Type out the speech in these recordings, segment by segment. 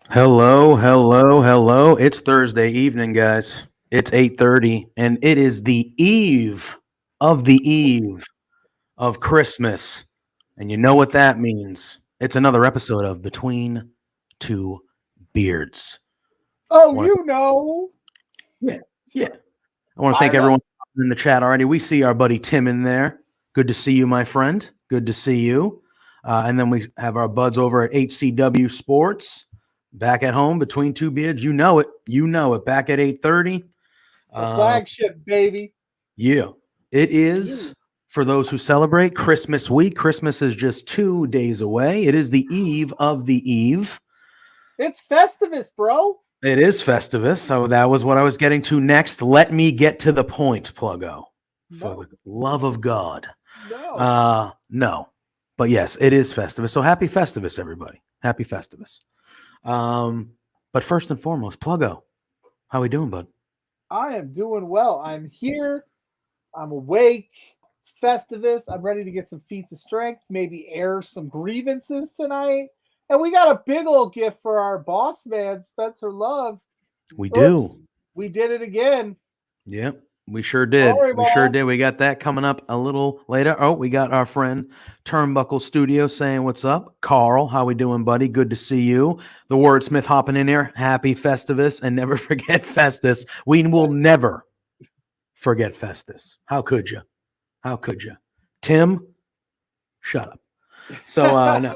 Hello. It's Thursday evening, guys. It's 8:30, and it is the eve of Christmas. And you know what that means. It's another episode of Between Two Beards. Oh, you know. Yeah. I want to thank everyone in the chat already. We see our buddy Tim in there. Good to see you, my friend. Good to see you. And then we have our buds over at HCW Sports. Back at home, Between Two Beards. You know it. Back at 8:30. Flagship, baby. Yeah. It is, for those who celebrate, Christmas week. Christmas is just 2 days away. It is the eve of the eve. It's Festivus, bro. It is Festivus. So that was what I was getting to next. Let me get to the point, Pluggo. For the love of God. No. But yes, it is Festivus. So happy Festivus, everybody. Happy Festivus. But first and foremost, Pluggo, how we doing, bud? I am doing well. I'm here. I'm awake. It's Festivus. I'm ready to get some feats of strength, maybe air some grievances tonight. And we got a big old gift for our boss man, Spencer Love. We do. We did it again. Yep, we sure did. We got that coming up a little later. Oh, we got our friend Turnbuckle Studio saying what's up. Carl, how we doing, buddy? Good to see you. The wordsmith hopping in here. Happy Festivus, and never forget Festus. We will never forget Festus. How could you? Tim, shut up. So no.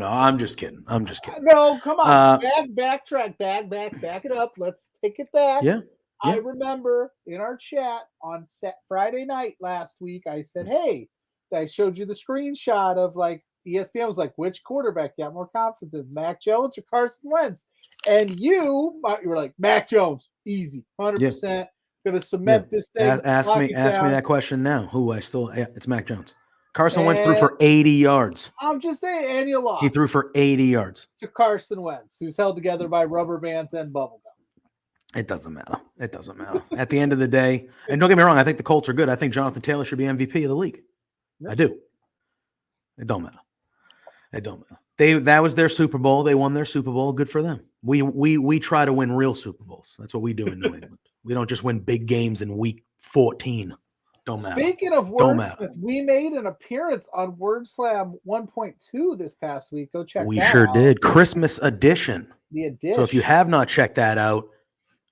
I'm just kidding. No, come on. Backtrack. Back it up. Let's take it back. Yeah. I remember in our chat on Friday night last week, I said, hey, I showed you the screenshot of like ESPN was like, which quarterback got more confidence in, Mac Jones or Carson Wentz? And you were like, Mac Jones, easy, 100%. Going to cement this thing. Ask me that question now. It's Mac Jones. Carson Wentz threw for 80 yards. I'm just saying, and you lost. He threw for 80 yards. To Carson Wentz, who's held together by rubber bands and bubble gum. It doesn't matter. At the end of the day, and don't get me wrong, I think the Colts are good. I think Jonathan Taylor should be MVP of the league. Yep. I do. It don't matter. That was their Super Bowl. They won their Super Bowl. Good for them. We try to win real Super Bowls. That's what we do in New England. We don't just win big games in week 14. Don't matter. Speaking of Wordsmith, we made an appearance on WordSlam 1.2 this past week. Go check that out. We sure did. Christmas edition. The edition. So if you have not checked that out,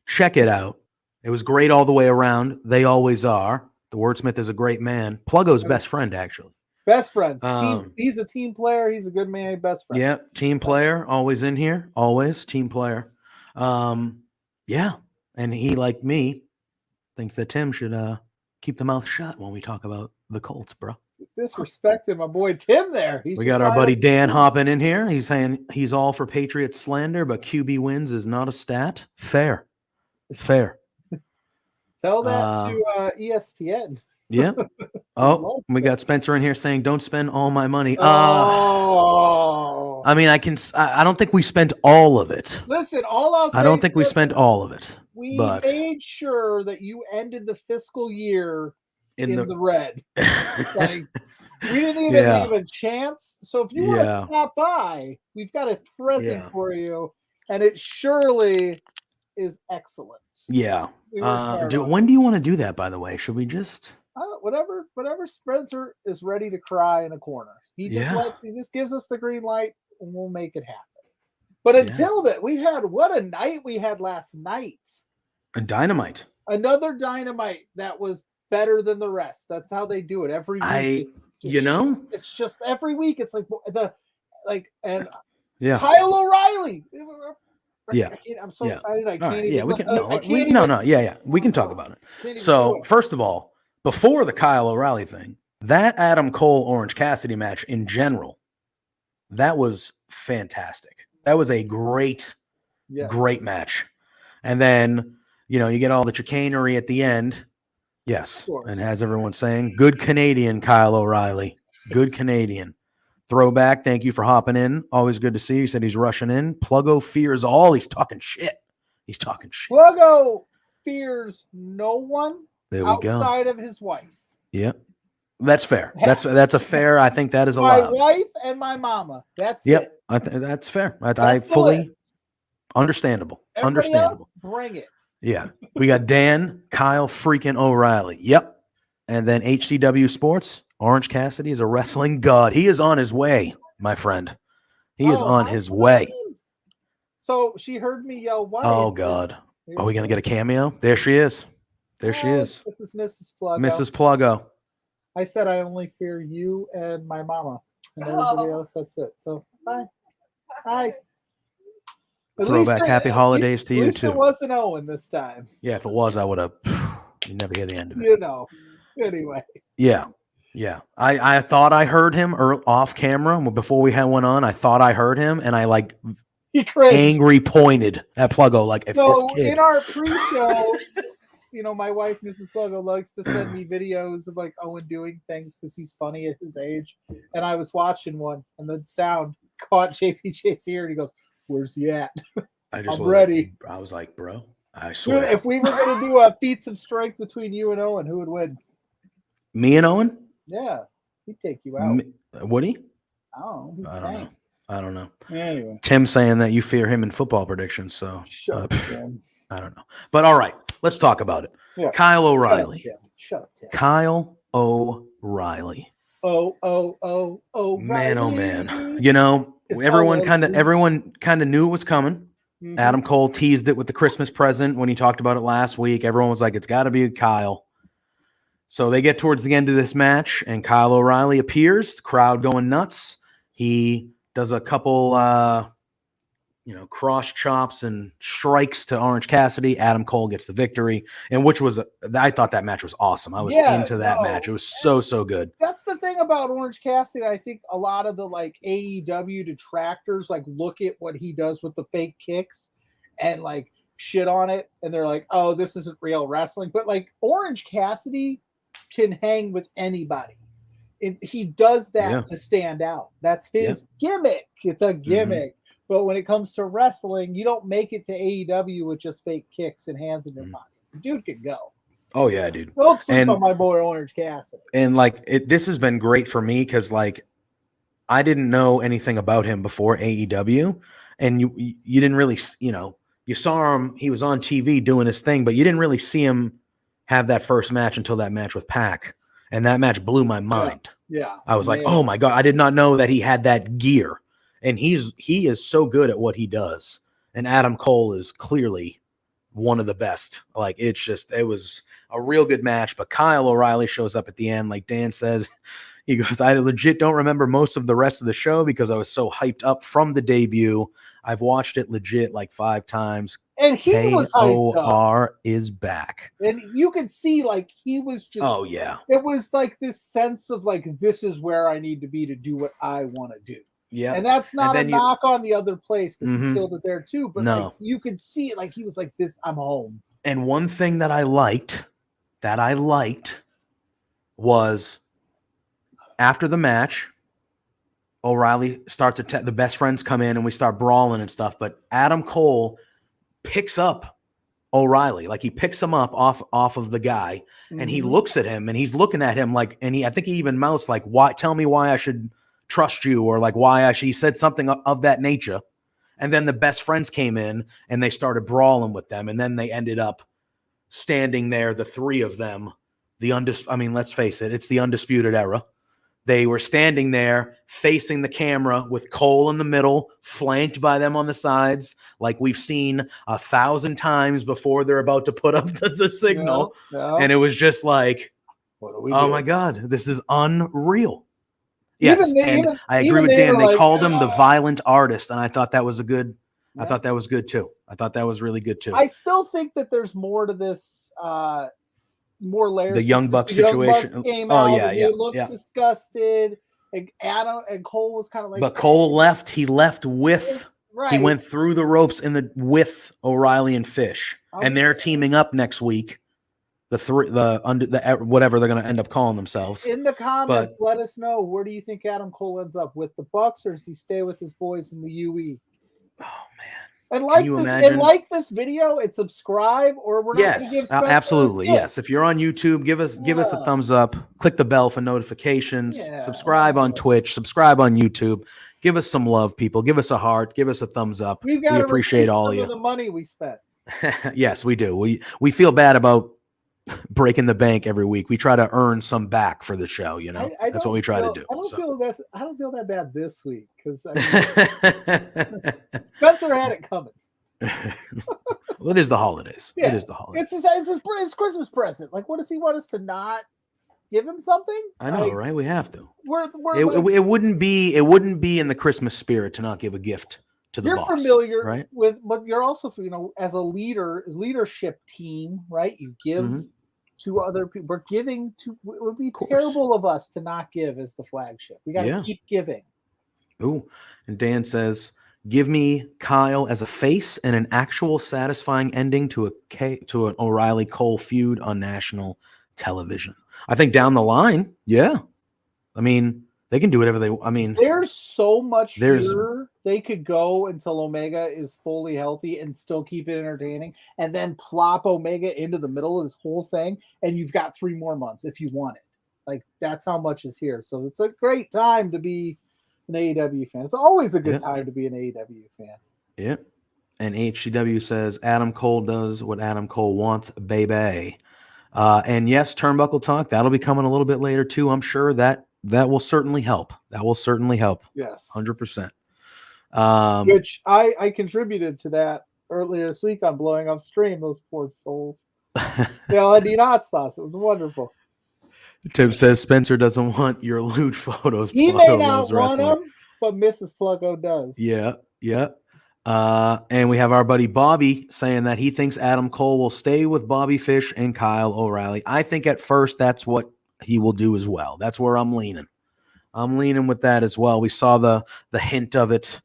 check it out. It was great all the way around. They always are. The Wordsmith is a great man. Pluggo's best friend, actually. Best friends. He's a team player. He's a good man. Best friend. Yeah, team player. Always in here. Always team player. Yeah. And he, like me, thinks that Tim should keep the mouth shut when we talk about the Colts, bro. Disrespecting my boy Tim there. We got our buddy Dan hopping in here. He's saying he's all for Patriots slander, but QB wins is not a stat. Fair. Tell that to ESPN. Yeah. Oh, we got Spencer in here saying, "Don't spend all my money." Oh. I mean, I don't think we spent all of it. Listen, all I'll say I don't think we spent all of it. We made sure that you ended the fiscal year in the red. Like, we didn't even leave a chance. So if you want to stop by, we've got a present for you. and it surely is excellent. Yeah. We worked hard on When do you want to do that, by the way? Should we just whatever Spencer is ready to cry in a corner. He just gives us the green light and we'll make it happen. But until that, what a night we had last night. A Dynamite. Another Dynamite that was better than the rest. That's how they do it every week. It's just every week. It's like Kyle O'Reilly. Yeah, I'm so excited. I can't even. We can talk about it. So first of all, before the Kyle O'Reilly thing, that Adam Cole Orange Cassidy match in general, that was fantastic. That was a great match. And then you get all the chicanery at the end. Yes, and as everyone's saying, good Canadian Kyle O'Reilly, good Canadian. Throwback, thank you for hopping in. Always good to see you. He said he's rushing in. Pluggo fears all. He's talking shit. Pluggo fears no one outside of his wife. Yep. That's fair. That's a fair. I think that is allowed. My wife and my mama. That's it. That's fair. I fully understandable. Everybody else, bring it. Yeah. We got Dan, Kyle freaking O'Reilly. Yep. And then HCW Sports. Orange Cassidy is a wrestling god. He is on his way, my friend. He is on his way. So she heard me yell, "What?" Oh, God. Are we going to get a cameo? There she is. She is. This is Mrs. Pluggo. Mrs. Pluggo. I said I only fear you and my mama. And everybody else, that's it. So, bye. Hi. Throwback happy holidays to you, too. It wasn't Owen this time. Yeah, if it was, I would have. You never hear the end of it. Anyway. Yeah. Yeah, I thought I heard him off camera before we had one on. I thought I heard him, and I angry pointed at Pluggo in our pre-show, my wife, Mrs. Pluggo, likes to send me videos of Owen doing things because he's funny at his age. And I was watching one, and the sound caught JPJ's ear, and he goes, "Where's he at?" I'm ready. I was like, bro, I swear. Dude, if we were going to do a feats of strength between you and Owen, who would win? Me and Owen? Yeah, he'd take you out. Would he? I don't know. Anyway, Tim saying that you fear him in football predictions. So shut up, Tim. I don't know. But all right, let's talk about it. Yeah. Kyle O'Reilly. Shut up, Tim. Kyle O'Reilly. Oh, man, oh man. Everyone kind of knew it was coming. Mm-hmm. Adam Cole teased it with the Christmas present when he talked about it last week. Everyone was like, it's got to be Kyle. So they get towards the end of this match, and Kyle O'Reilly appears, the crowd going nuts. He does a couple, cross chops and strikes to Orange Cassidy. Adam Cole gets the victory, and I thought that match was awesome. I was into that match. It was so good. That's the thing about Orange Cassidy. I think a lot of the AEW detractors look at what he does with the fake kicks and shit on it, and they're like, "Oh, this isn't real wrestling." But Orange Cassidy can hang with anybody. He does that to stand out. That's his gimmick. It's a gimmick. Mm-hmm. But when it comes to wrestling, you don't make it to AEW with just fake kicks and hands in your pockets. The dude can go. Oh, yeah, dude. Don't sleep on my boy Orange Cassidy. And this has been great for me because I didn't know anything about him before AEW. And you didn't really, you saw him, he was on TV doing his thing, but you didn't really see him have that first match until that match with Pac. And that match blew my mind. Yeah. I was like, oh my God, I did not know that he had that gear. And he is so good at what he does. And Adam Cole is clearly one of the best. It was a real good match. But Kyle O'Reilly shows up at the end, like Dan says. He goes, I legit don't remember most of the rest of the show because I was so hyped up from the debut. I've watched it legit 5 times. And he was hyped up. KOR is back. And you could see he was just. Oh, yeah. It was this sense of this is where I need to be to do what I want to do. Yeah. And that's not a knock on the other place because he killed it there too. But no. You could see it he was like, this, I'm home. And one thing that I liked was after the match, O'Reilly starts to the best friends come in and we start brawling and stuff. But Adam Cole picks up O'Reilly, he picks him up off of the guy, and he looks at him and he's looking at him I think he even mouths why? Tell me why I should trust you, or why I should. He said something of that nature, And then the best friends came in and they started brawling with them. And then they ended up standing there, the three of them, let's face it, it's the Undisputed Era. They were standing there facing the camera with Cole in the middle, flanked by them on the sides, like we've seen 1,000 times before they're about to put up the signal. Yeah. And it was just like, what do we oh do? my God, this is unreal. Yes, Even I agree with Dan. They like, called him the violent artist, and I thought that was good. I thought that was good too. I thought that was really good too. I still think that there's more to this, more layers. The Young Bucks situation. Came out they looked yeah. disgusted. And Adam and Cole was kind of like. But Cole left. He left with. Right. He went through the ropes with O'Reilly and Fish, and they're teaming up next week. Whatever they're going to end up calling themselves. In the comments, let us know, where do you think Adam Cole ends up, with the Bucks, or does he stay with his boys in the UE? Oh man! And like this video, and subscribe, or we're not going to give Spencer absolutely yes. If you're on YouTube, give us a thumbs up. Click the bell for notifications. Subscribe on Twitch. Subscribe on YouTube. Give us some love, people. Give us a heart. Give us a thumbs up. We appreciate all of you. Of the money we spent. Yes, we do. We feel bad about breaking the bank every week. We try to earn some back for the show, that's what we try to do. I don't feel that bad this week, because Spencer had it coming. Well, it is the holidays. Yeah. It is the holidays. It's his Christmas present. Like, what does he want us to not give him something? I know, right? We have to. It wouldn't be in the Christmas spirit to not give a gift to the boss. You're familiar, right? but you're also, as a leadership team, right? You give to other people. We're giving to. It would be terrible of us to not give as the flagship. We got to keep giving. Ooh, and Dan says, "Give me Kyle as a face and an actual satisfying ending to an O'Reilly Cole feud on national television." I think down the line, yeah. I mean, they can do whatever they. I mean, there's so much here they could go until Omega is fully healthy and still keep it entertaining, and then plop Omega into the middle of this whole thing, and you've got 3 more months if you want it. Like, that's how much is here. So it's a great time to be an AEW fan. It's always a good time to be an AEW fan. Yeah. And HCW says Adam Cole does what Adam Cole wants, baby. And yes, Turnbuckle Talk, that'll be coming a little bit later too. I'm sure that will certainly help. That will certainly help. Yes. 100%. Which I contributed to that earlier this week on Blowing Up Stream, those poor souls. They all had hot sauce. It was wonderful. Tim says Spencer doesn't want your lewd photos. He may not want them, but Mrs. Pluggo does. Yeah. And we have our buddy Bobby saying that he thinks Adam Cole will stay with Bobby Fish and Kyle O'Reilly. I think at first that's what he will do as well. That's where I'm leaning. I'm leaning with that as well. We saw the hint of it.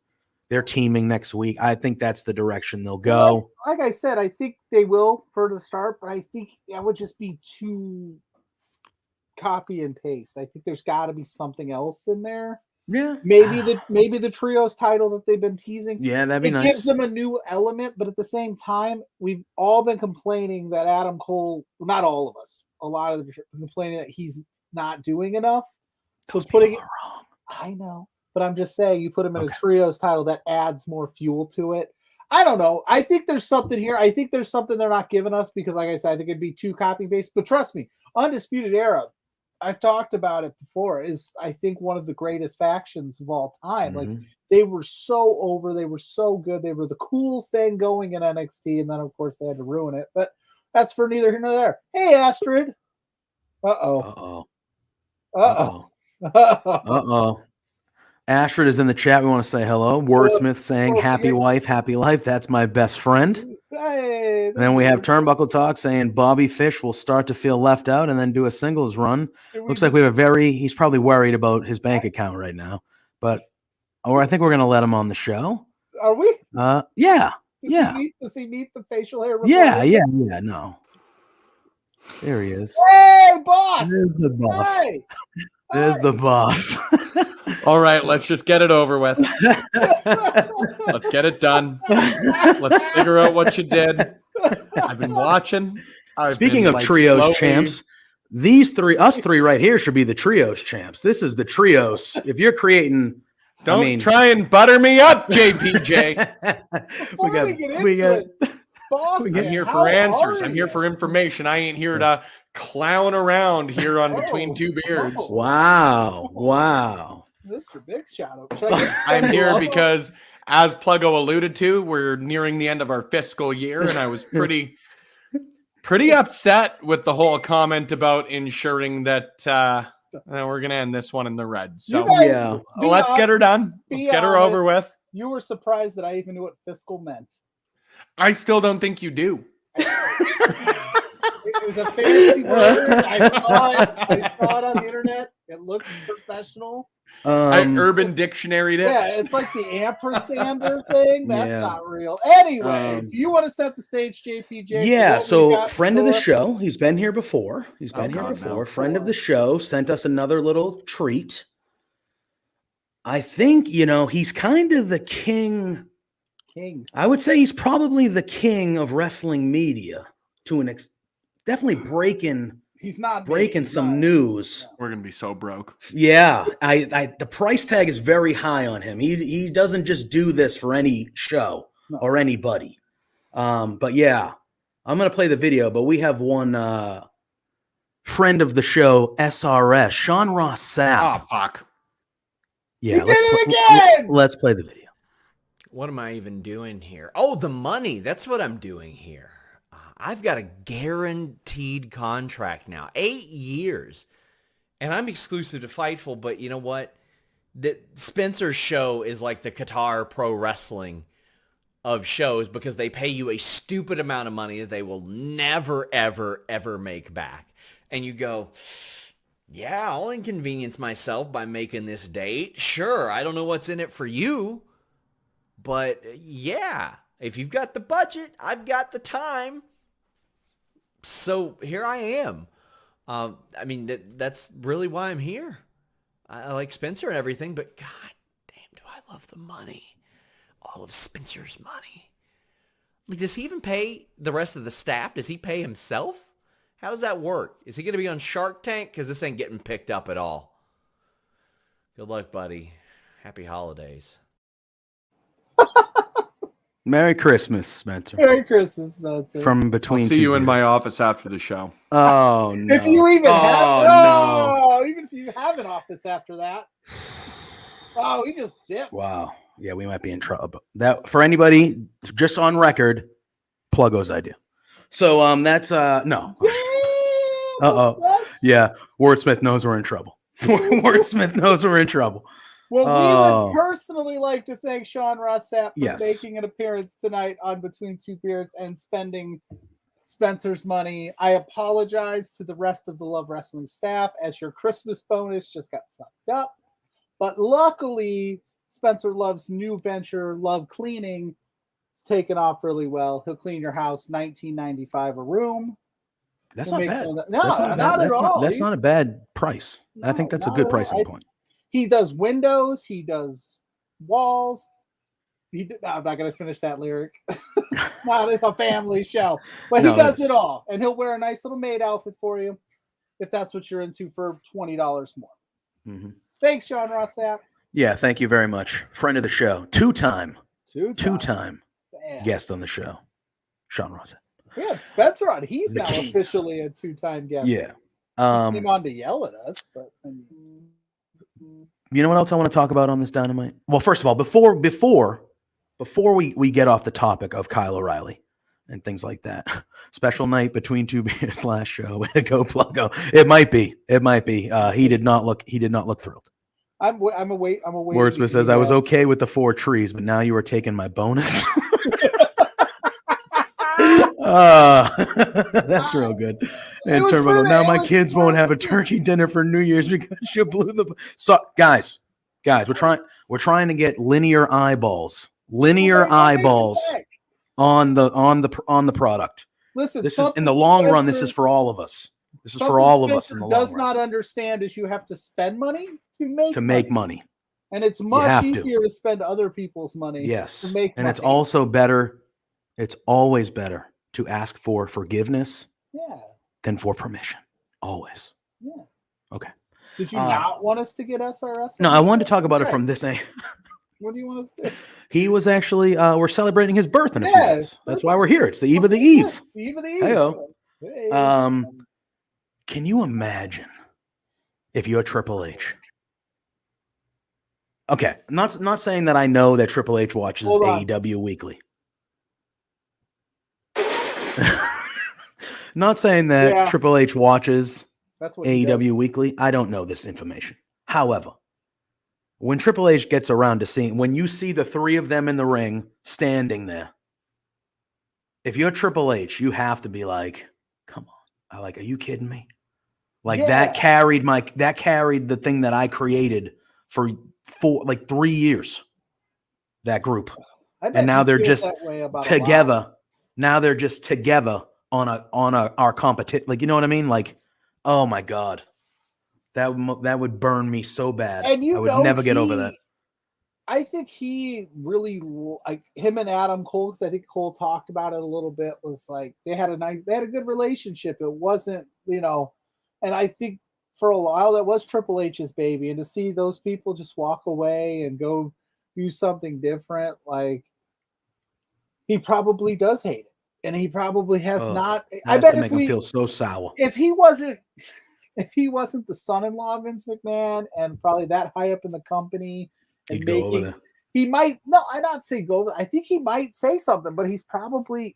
They're teaming next week. I think that's the direction they'll go. Like I said, I think they will for the start, but I think that would just be too copy and paste. I think there's got to be something else in there. Yeah, maybe the trios title that they've been teasing. Yeah, that'd be nice. It gives them a new element, but at the same time, we've all been complaining that Adam Cole, well, not all of us, a lot of them complaining that he's not doing enough. So putting it wrong. I know, but I'm just saying, you put him in a trios title that adds more fuel to it. I don't know. I think there's something here. I think there's something they're not giving us because, like I said, I think it'd be too copy based. But trust me, Undisputed Era, I've talked about it before, is I think one of the greatest factions of all time. Like, they were so over, they were so good, they were the cool thing going in NXT, and then of course they had to ruin it. But that's for neither here nor there. Hey, Astrid. Uh-oh. Astrid is in the chat. We want to say hello. Wordsmith saying happy wife, happy life. That's my best friend. Hey, and then we have Turnbuckle Talk saying Bobby Fish will start to feel left out and then do a singles run. Looks like we have he's probably worried about his bank account right now. But I think we're going to let him on the show. Are we? Yeah. Does he meet the facial hair? Yeah, no. There he is. Hey, boss! There's the boss. Hey. There's the boss. All right, let's just get it over with. Let's get it done. Let's figure out what you did. I've been watching. Speaking of trios champs, us three right here should be the trios champs. This is the trios. If you're creating Don't try and butter me up, JPJ. Before we get into it, Boston, I'm here for answers. I'm here for information. I ain't here to clown around here on Between Two Beards. Wow. Mr. Big Shadow. I'm here because, as Pluggo alluded to, we're nearing the end of our fiscal year, and I was pretty upset with the whole comment about ensuring that we're going to end this one in the red. So let's get her done. Let's get her over with. You were surprised that I even knew what fiscal meant. I still don't think you do. It was a fancy word. I saw it on the internet. It looked professional. I Urban Dictionary'd it. Yeah, it's like the ampersander thing. That's not real. Anyway, do you want to set the stage, JPJ? Yeah, so friend of the show. He's been here before. Friend of the show sent us another little treat. I think, he's kind of the king. I would say he's probably the king of wrestling media to an definitely breaking some news. We're gonna be so broke. Yeah, the price tag is very high on him. He doesn't just do this for any show or anybody. But yeah, I'm gonna play the video. But we have one friend of the show, SRS, Sean Ross Sapp. Oh fuck! Yeah, let's play the video. What am I even doing here? Oh, the money. That's what I'm doing here. I've got a guaranteed contract now, 8 years. And I'm exclusive to Fightful, but you know what? Spencer's show is like the Qatar Pro Wrestling of shows because they pay you a stupid amount of money that they will never, ever, ever make back. And you go, yeah, I'll inconvenience myself by making this date. Sure, I don't know what's in it for you. But yeah, if you've got the budget, I've got the time. So here I am. I mean, that's really why I'm here. I like Spencer and everything, but god damn, do I love the money. All of Spencer's money. Like, does he even pay the rest of the staff? Does he pay himself? How does that work? Is he going to be on Shark Tank? Because this ain't getting picked up at all. Good luck, buddy. Happy holidays. Merry Christmas, Spencer. Merry Christmas, Spencer. From Between I'll see you in my office after the show. Oh, no. If you even even if you have an office after that. Oh, he just dipped. Wow. Yeah, we might be in trouble. That for anybody just on record, Pluggo's idea. So that's no. Yeah, Wordsmith knows we're in trouble. Wordsmith knows we're in trouble. Well, we would personally like to thank Sean Ross Sapp for making an appearance tonight on Between Two Beards and spending Spencer's money. I apologize to the rest of the Love Wrestling staff as your Christmas bonus just got sucked up. But luckily, Spencer Love's new venture, Love Cleaning, is taken off really well. He'll clean your house, $19.95 a room. That's not bad. Not at all. That's not a bad price. I think that's a good pricing point. He does windows. He does walls. I'm not going to finish that lyric. Not it's a family show. But he does it all. And he'll wear a nice little maid outfit for you if that's what you're into for $20 more. Mm-hmm. Thanks, Sean Ross Sapp. Yeah, thank you very much. Friend of the show. Two-time guest on the show. Sean Ross Sapp. We had Spencer on. He's now officially a two-time guest. Yeah. He came on to yell at us, but I mean... You know what else I want to talk about on this Dynamite? Well, first of all, before we get off the topic of Kyle O'Reilly and things like that, special night Between Two Beards last show. Way to go, Pluggo. It might be. He did not look thrilled. I'm away. Wordsmith says I was okay with the 4 trees, but now you are taking my bonus. That's real good. And now my kids won't have a turkey dinner for New Year's because you blew the. So guys, we're trying to get linear eyeballs on the product. Listen, this is in the long run. This is for all of us. This is for all of us in the long run. Does not understand is you have to spend money to make money, and it's much easier to spend other people's money. Yes, to make and money. It's also better. It's always better to ask for forgiveness than for permission. Always. Yeah. Okay. Did you not want us to get SRS? No, I wanted to talk about it from this angle. What do you want us to do? He was actually, we're celebrating his birth in a few days. That's why we're here. It's the eve of the eve. The eve of the eve. Hey-o. Hey. Can you imagine if you're Triple H? Okay, not saying that I know that Triple H watches AEW weekly. Not saying that Triple H watches AEW weekly. I don't know this information. However, when Triple H gets around to seeing, when you see the three of them in the ring standing there, if you're Triple H, you have to be like, come on. Are you kidding me? Like that carried the thing that I created for 3 years, that group. And now they're just together. Now they're just together on our competition. Like, you know what I mean? Like, oh my God. That would burn me so bad. And I would never get over that. I think he really, like, him and Adam Cole, because I think Cole talked about it a little bit, was like they had a good relationship. It wasn't, and I think for a while that was Triple H's baby. And to see those people just walk away and go do something different, like, he probably does hate it. And he probably has not. I bet make him feel so sour. If he wasn't the son-in-law of Vince McMahon and probably that high up in the company, he'd go over there. He might. No, I not say go over. I think he might say something, but he's probably.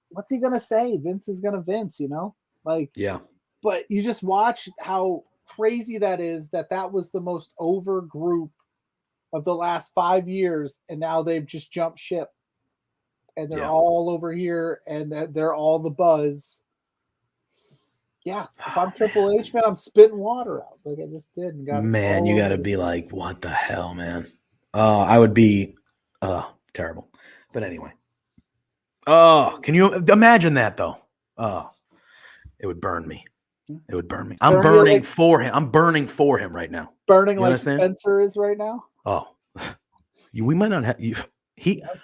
What's he gonna say? Vince is gonna Vince, like. Yeah. But you just watch how crazy that is. That was the most over group of the last 5 years, and now they've just jumped ship. And they're all over here, and they're all the buzz. Yeah, if I'm Triple H, man, I'm spitting water out like I just did. Man, you got to be like, what the hell, man? I would be terrible. But anyway. Can you imagine that, though? It would burn me. It would burn me. I'm burning for him. I'm burning for him right now. Burning like Spencer is right now? Oh. We might not have...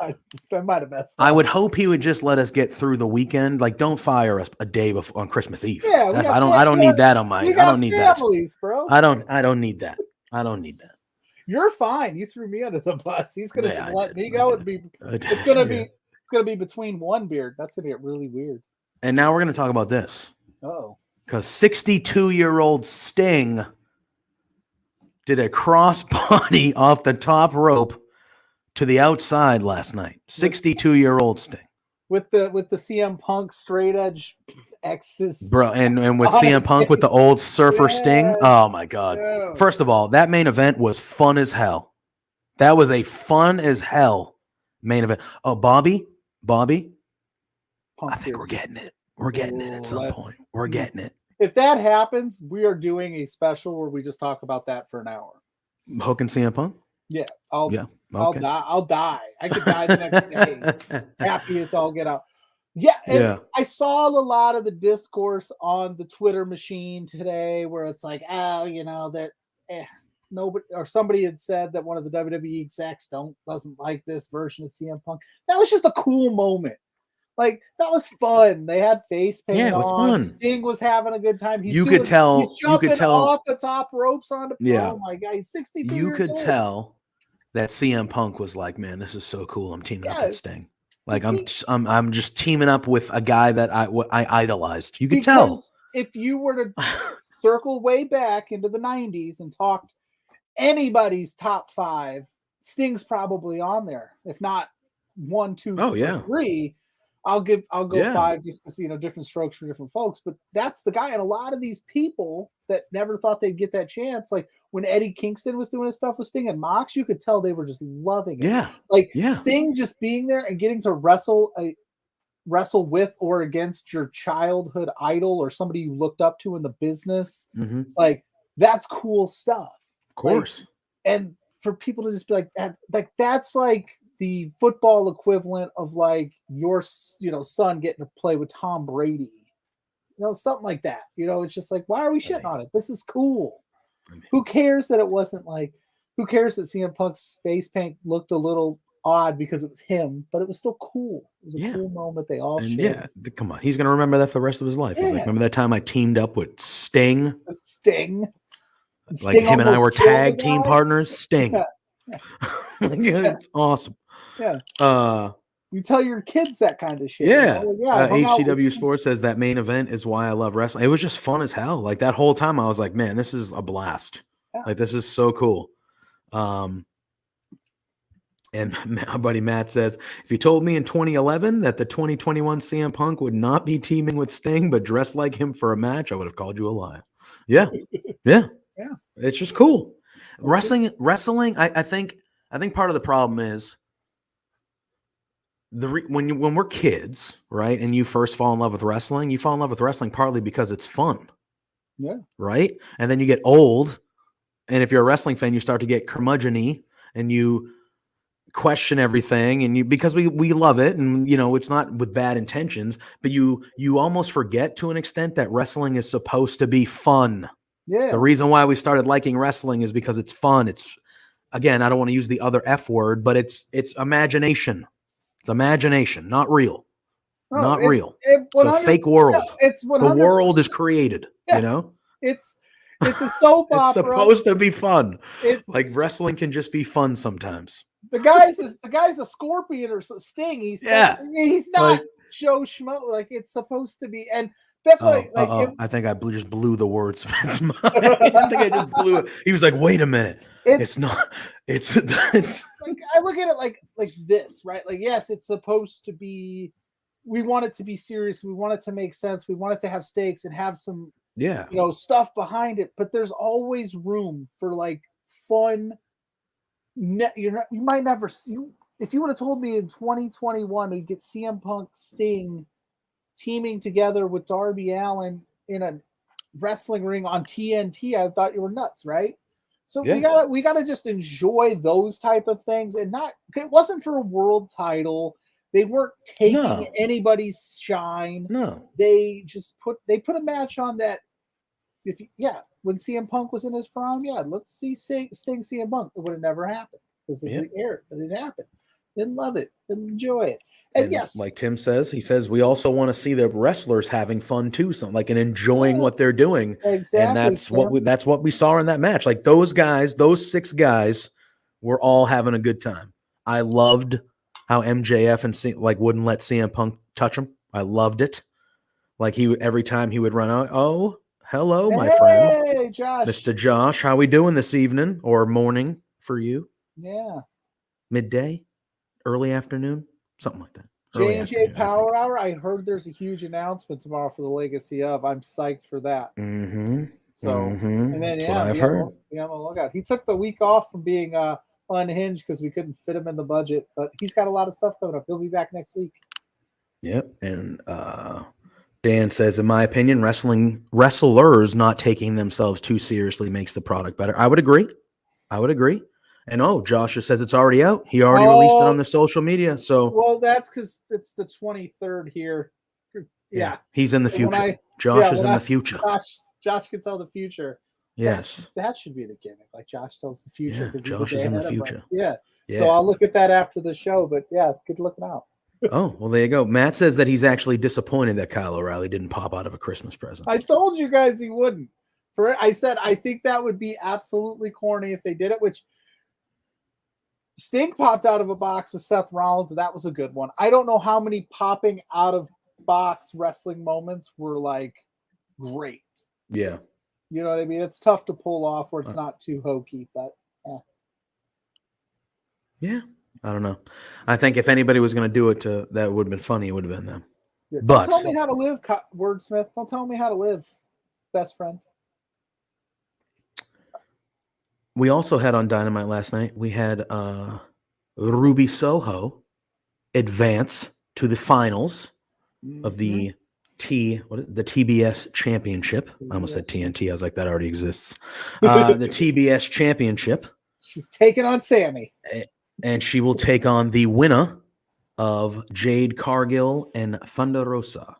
I might have messed up. I would hope he would just let us get through the weekend. Like, don't fire us a day before on Christmas Eve. Yeah, I don't need that on my. I don't need families, bro. I don't need that. I don't need that. You're fine. You threw me under the bus. He's gonna just let me go. It's gonna be between one beard. That's gonna get really weird. And now we're gonna talk about this. Oh, because 62-year-old Sting did a crossbody off the top rope to the outside last night. 62-year-old Sting. With the CM Punk straight edge X's. Bro, and with CM Punk with the old surfer Sting. Oh my God. Yeah. First of all, that main event was fun as hell. That was a fun as hell main event. Oh, Bobby. Punk, I think we're getting it. We're getting it at some point. We're getting it. If that happens, we are doing a special where we just talk about that for an hour. Hook and CM Punk? Yeah. I'll die. I could die the next day. Happy as all get out. Yeah. And I saw a lot of the discourse on the Twitter machine today where it's like, nobody, or somebody had said that one of the WWE execs doesn't like this version of CM Punk. That was just a cool moment. Like, that was fun. They had face paint on. It was fun. Sting was having a good time. He's jumping off the top ropes onto. Yeah. Oh my God, he's 62 You years could old. Tell that CM Punk was like, man, this is so cool. I'm teaming up with Sting. Like, I'm just teaming up with a guy that I idolized. You could tell. If you were to circle way back into the 90s and talked anybody's top 5, Sting's probably on there. If not 1, 2, 3. I'll go 5 just because, different strokes for different folks. But that's the guy. And a lot of these people that never thought they'd get that chance, like when Eddie Kingston was doing his stuff with Sting and Mox, you could tell they were just loving it. Yeah. Sting just being there and getting to wrestle with or against your childhood idol or somebody you looked up to in the business. Mm-hmm. Like, that's cool stuff. Of course. And for people to just be like that, that's like the football equivalent of like your son getting to play with Tom Brady, something like that. It's just like, why are we shitting on it? This is cool. Who cares that it wasn't like, who cares that CM Punk's face paint looked a little odd because it was him, but it was still cool. It was a cool moment. They all shared. Yeah, come on, he's gonna remember that for the rest of his life. He's like, remember that time I teamed up with Sting? Sting. Like him and I were almost killed the tag team guy. partners. Sting. Yeah. It's awesome. Yeah. You tell your kids that kind of shit. Yeah. You know? I hung out with HCW Sports says that main event is why I love wrestling. It was just fun as hell. Like that whole time I was like, man, this is a blast. Yeah. Like this is so cool. And my buddy Matt says, if you told me in 2011 that the 2021 CM Punk would not be teaming with Sting, but dressed like him for a match, I would have called you a liar. Yeah. Yeah. Yeah. It's just cool. Wrestling. I think part of the problem is when we're kids, right? And you first fall in love with wrestling, you fall in love with wrestling partly because it's fun. Yeah. Right. And then you get old. And if you're a wrestling fan, you start to get curmudgeon-y and you question everything, and because we love it, and it's not with bad intentions, but you almost forget to an extent that wrestling is supposed to be fun. Yeah. The reason why we started liking wrestling is because it's fun. It's, again, I don't want to use the other F word, but it's imagination. It's imagination, not real. Not real. It's a fake world. Yeah, it's 100%. The world is created, Yes. It's a soap opera. It's supposed to be fun. Like wrestling can just be fun sometimes. The guy's a scorpion or Sting. He's not like, Joe Schmo. Like it's supposed to be, and that's what I think I just blew the wordsmith's mind. I think I just blew it. He was like, "Wait a minute, it's not. It's like I look at it like this, right? Like yes, it's supposed to be. We want it to be serious. We want it to make sense. We want it to have stakes and have some stuff behind it. But there's always room for like fun. You might never see, if you would have told me in 2021 we'd get CM Punk Sting teaming together with Darby Allin in a wrestling ring on TNT, I thought you were nuts, right? So we gotta just enjoy those type of things, and it wasn't for a world title. They weren't taking anybody's shine. No, they put a match on that. When CM Punk was in his prime, let's see Sting CM Punk. It would have never happened because it didn't air. It didn't happen. Didn't love it. Didn't enjoy it. And yes, like Tim says, he says we also want to see the wrestlers having fun too, and enjoying what they're doing. Exactly, and that's what we saw in that match. Like those guys, those 6 guys, were all having a good time. I loved how MJF and wouldn't let CM Punk touch him. I loved it. Like every time he would run out, oh. Hello, my friend. Josh. Mr. Josh, how we doing this evening or morning for you? Yeah. Midday? Early afternoon? Something like that. J&J Power Hour. I heard there's a huge announcement tomorrow for the Legacy of. I'm psyched for that. Mm-hmm. So, and then, that's what I've heard. Be on the lookout. He took the week off from being unhinged because we couldn't fit him in the budget, but he's got a lot of stuff coming up. He'll be back next week. Yep. And Dan says, in my opinion, wrestlers not taking themselves too seriously makes the product better. I would agree. And Josh just says it's already out. He already released it on the social media. So that's because it's the 23rd here. Yeah. He's in the future. Josh is in the future. Josh can tell the future. Yes. That should be the gimmick. Like Josh tells the future because Josh is in the future. Yeah. So I'll look at that after the show. But good looking out. Oh, well, there you go. Matt says that he's actually disappointed that Kyle O'Reilly didn't pop out of a Christmas present. I told you guys he wouldn't. I said I think that would be absolutely corny if they did it, which Sting popped out of a box with Seth Rollins, and that was a good one. I don't know how many popping out of box wrestling moments were like great. Yeah. You know what I mean? It's tough to pull off where it's not too hokey, but yeah. I don't know. I think if anybody was going to do it that would have been funny, it would have been them. Yeah, don't tell me how to live, Wordsmith. Don't tell me how to live, best friend. We also had on Dynamite last night, we had Ruby Soho advance to the finals of the TBS Championship. I almost said TNT. I was like, that already exists. The TBS Championship. She's taking on Sammy. And she will take on the winner of Jade Cargill and Thunder Rosa.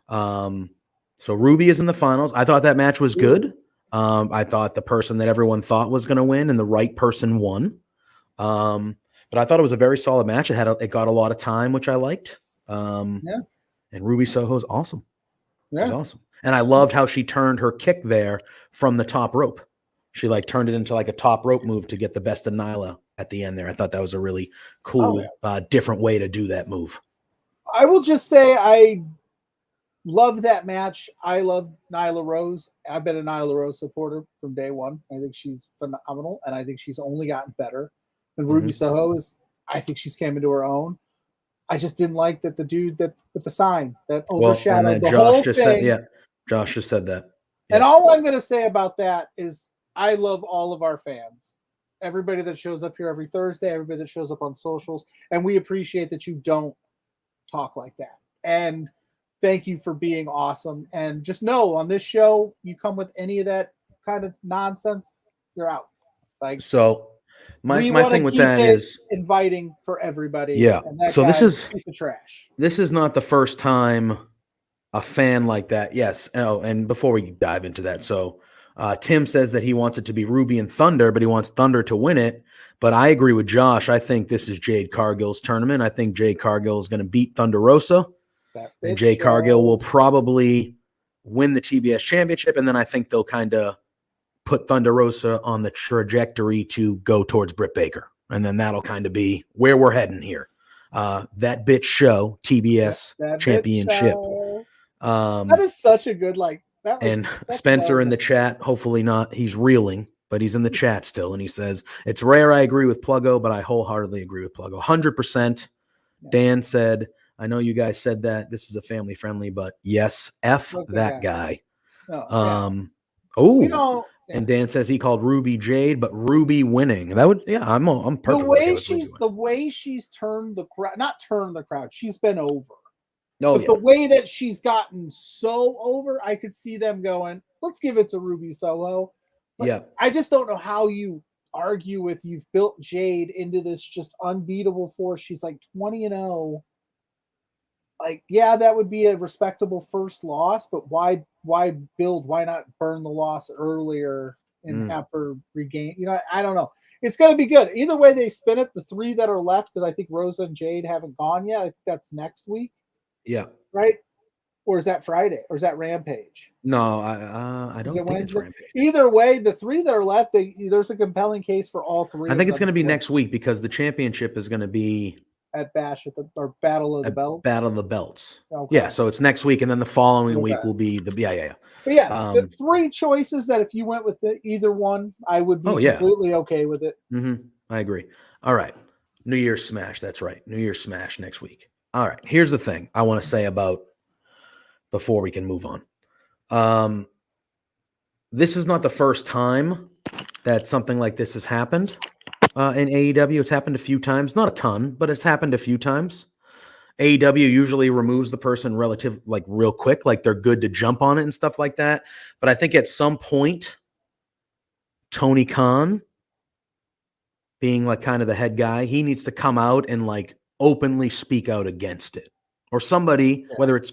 So Ruby is in the finals. I thought that match was good. I thought the person that everyone thought was going to win and the right person won. But I thought it was a very solid match. It got a lot of time, which I liked. And Ruby Soho is awesome. Yeah. It was awesome. And I loved how she turned her kick there from the top rope. She like turned it into like a top rope move to get the best of Nyla at the end there. I thought that was a really cool, different way to do that move. I will just say I love that match. I love Nyla Rose. I've been a Nyla Rose supporter from day one. I think she's phenomenal, and I think she's only gotten better. And Ruby Soho I think she's came into her own. I just didn't like that the dude that with the sign that overshadowed the whole thing. Josh just said that. Yes. And all I'm going to say about that is I love all of our fans. Everybody that shows up here every Thursday, everybody that shows up on socials, and we appreciate that you don't talk like that. And thank you for being awesome. And just know on this show, you come with any of that kind of nonsense, you're out. Like so. My thing with that is inviting for everybody. Yeah. So this is a piece of trash. This is not the first time a fan like that. Yes. Oh, and before we dive into that, so Tim says that he wants it to be Ruby and Thunder, but he wants Thunder to win it. But I agree with Josh. I think this is Jade Cargill's tournament. I think Jade Cargill is going to beat Thunder Rosa, and Jade Cargill will probably win the TBS championship, and then I think they'll kind of put Thunder Rosa on the trajectory to go towards Britt Baker. And then that'll kind of be where we're heading here. That bitch show, TBS championship. That is such a good, Spencer in the chat, hopefully not, he's reeling, but he's in the chat still. And he says, it's rare I agree with Pluggo, but I wholeheartedly agree with Pluggo. 100%. Yeah. Dan said, I know you guys said that this is a family friendly, but yes, F that guy. And Dan says he called Ruby Jade, but Ruby winning. That would, I'm perfectly the way she's turned the crowd, not turned the crowd. She's been over. But the way that she's gotten so over, I could see them going, let's give it to Ruby Soho. But I just don't know how you argue with you've built Jade into this just unbeatable force. She's like 20-0. Like, that would be a respectable first loss, but why build? Why not burn the loss earlier and have her regain? I don't know. It's going to be good. Either way they spin it, the three that are left, because I think Rosa and Jade haven't gone yet. I think that's next week. Yeah. Right? Or is that Friday? Or is that Rampage? No, I don't think it's Rampage. Either way, the three that are left, there's a compelling case for all three. I think it's going to be next week because the championship is going to be at Bash or Battle of the Belts. Battle of the Belts. Okay. Yeah, so it's next week, and then the following week will be the But the three choices that if you went with either one, I would be completely okay with it. I agree. All right, New Year's Smash. That's right, New Year's Smash next week. All right, here's the thing I want to say about before we can move on. This is not the first time that something like this has happened. In AEW, it's happened a few times, not a ton, but it's happened a few times. AEW usually removes the person real quick, like they're good to jump on it and stuff like that. But I think at some point, Tony Khan, being like kind of the head guy, he needs to come out and like openly speak out against it. Or somebody, whether it's,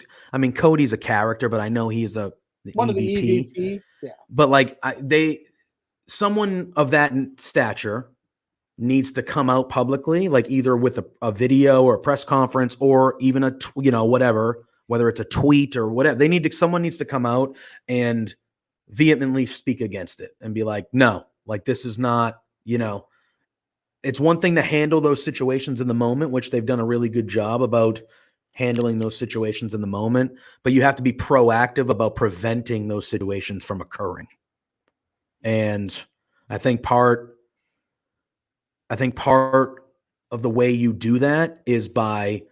Cody's a character, but I know he's one of the EVPs. Yeah. But like someone of that stature needs to come out publicly, like either with a video or a press conference or even whatever, whether it's a tweet or whatever. Someone needs to come out and vehemently speak against it and be like, no, like this is not, it's one thing to handle those situations in the moment, which they've done a really good job about handling those situations in the moment, but you have to be proactive about preventing those situations from occurring. And I think part of the way you do that is by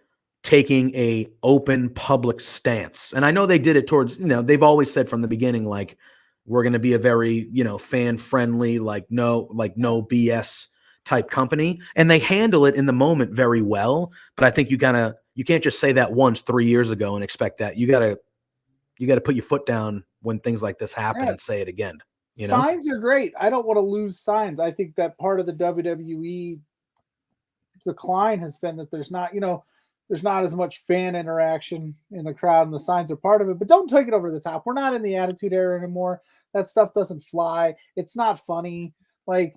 taking a open public stance. And I know they did it towards, they've always said from the beginning, like, we're going to be a very, fan friendly, no BS type company. And they handle it in the moment very well. But I think you can't just say that once 3 years ago and expect that. You got to put your foot down when things like this happen and say it again. Signs are great. I don't want to lose signs. I think that part of the WWE decline has been that there's not as much fan interaction in the crowd, and the signs are part of it. But don't take it over the top. We're not in the Attitude Era anymore. That stuff doesn't fly. It's not funny. Like,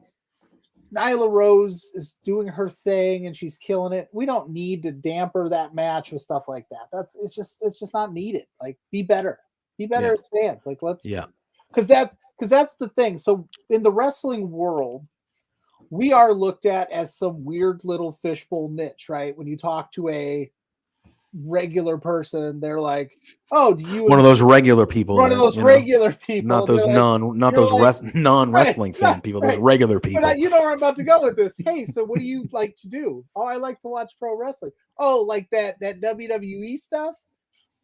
Nyla Rose is doing her thing and she's killing it. We don't need to damper that match with stuff like that. It's just not needed. Like, be better. Be better as fans. Like, let's because because that's the thing. So in the wrestling world, we are looked at as some weird little fishbowl niche, right? When you talk to a regular person, they're like, "Oh, do you?" One of those regular people. One of those regular people, not those non-wrestling fan people. Those regular people. But you know where I'm about to go with this. Hey, so what do you like to do? Oh, I like to watch pro wrestling. Oh, like that WWE stuff.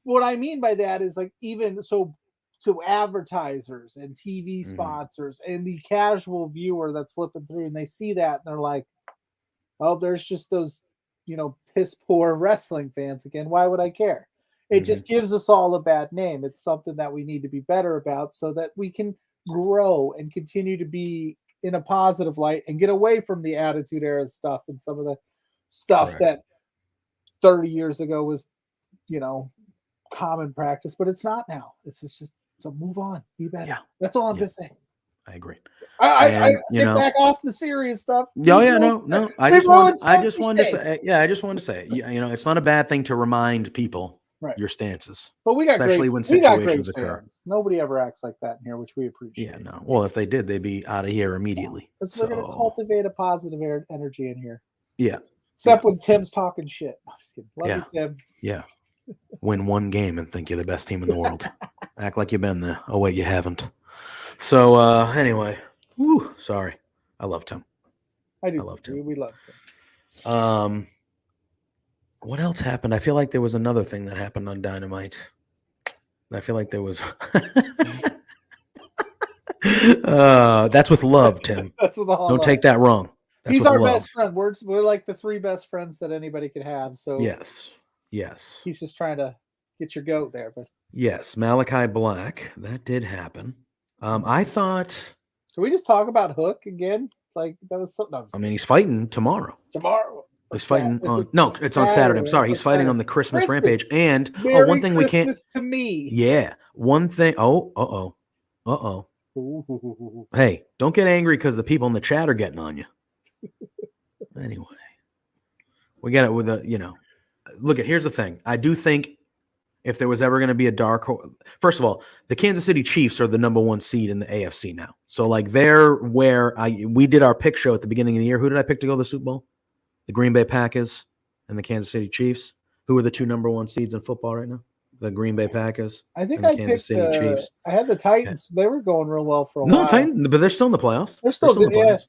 What I mean by that is like even so to advertisers and TV sponsors and the casual viewer that's flipping through and they see that and they're like, oh, there's just those, piss poor wrestling fans again. Why would I care? It just gives us all a bad name. It's something that we need to be better about so that we can grow and continue to be in a positive light and get away from the Attitude Era stuff and some of the stuff that 30 years ago was, common practice, but it's not now. It's just so move on, be better. Yeah. That's all I'm gonna say. I agree. I get back off the serious stuff. No. I just wanted to say, it's not a bad thing to remind people your stances. But we got especially when situations occur. Nobody ever acts like that in here, which we appreciate. Yeah, no. Well, if they did, they'd be out of here immediately. Because we're gonna cultivate a positive energy in here. Yeah. Except when Tim's talking shit. I'm just kidding. Love you, Tim. Yeah. Win one game and think you're the best team in the world. Act like you've been there. Oh wait, you haven't. So anyway, sorry. I love Tim. I love Tim. We love Tim. What else happened? I feel like there was another thing that happened on Dynamite. I feel like there was. That's with love, Tim. That's with all. Don't take that wrong. That's He's our best friend. We're like the three best friends that anybody could have. So yes. He's just trying to get your goat there, but yes, Malachi Black. That did happen. I thought. Can we just talk about Hook again? Like that was something. I mean, he's fighting tomorrow. He's fighting on. No, it's on Saturday. I'm sorry. He's fighting on the Christmas Rampage. And one thing we can't. To me. Yeah, one thing. Hey, don't get angry because the people in the chat are getting on you. Anyway, we got it with a. Look at here's the thing. I do think if there was ever going to be a dark horse, first of all, the Kansas City Chiefs are the number 1 seed in the AFC now. So like they're where we did our pick show at the beginning of the year. Who did I pick to go to the Super Bowl? The Green Bay Packers and the Kansas City Chiefs. Who are the 2 number 1 seeds in football right now? The Green Bay Packers. I think I picked City Chiefs. I had the Titans. They were going real well for a while. No, Titans, but they're still in the playoffs. They're still in the playoffs.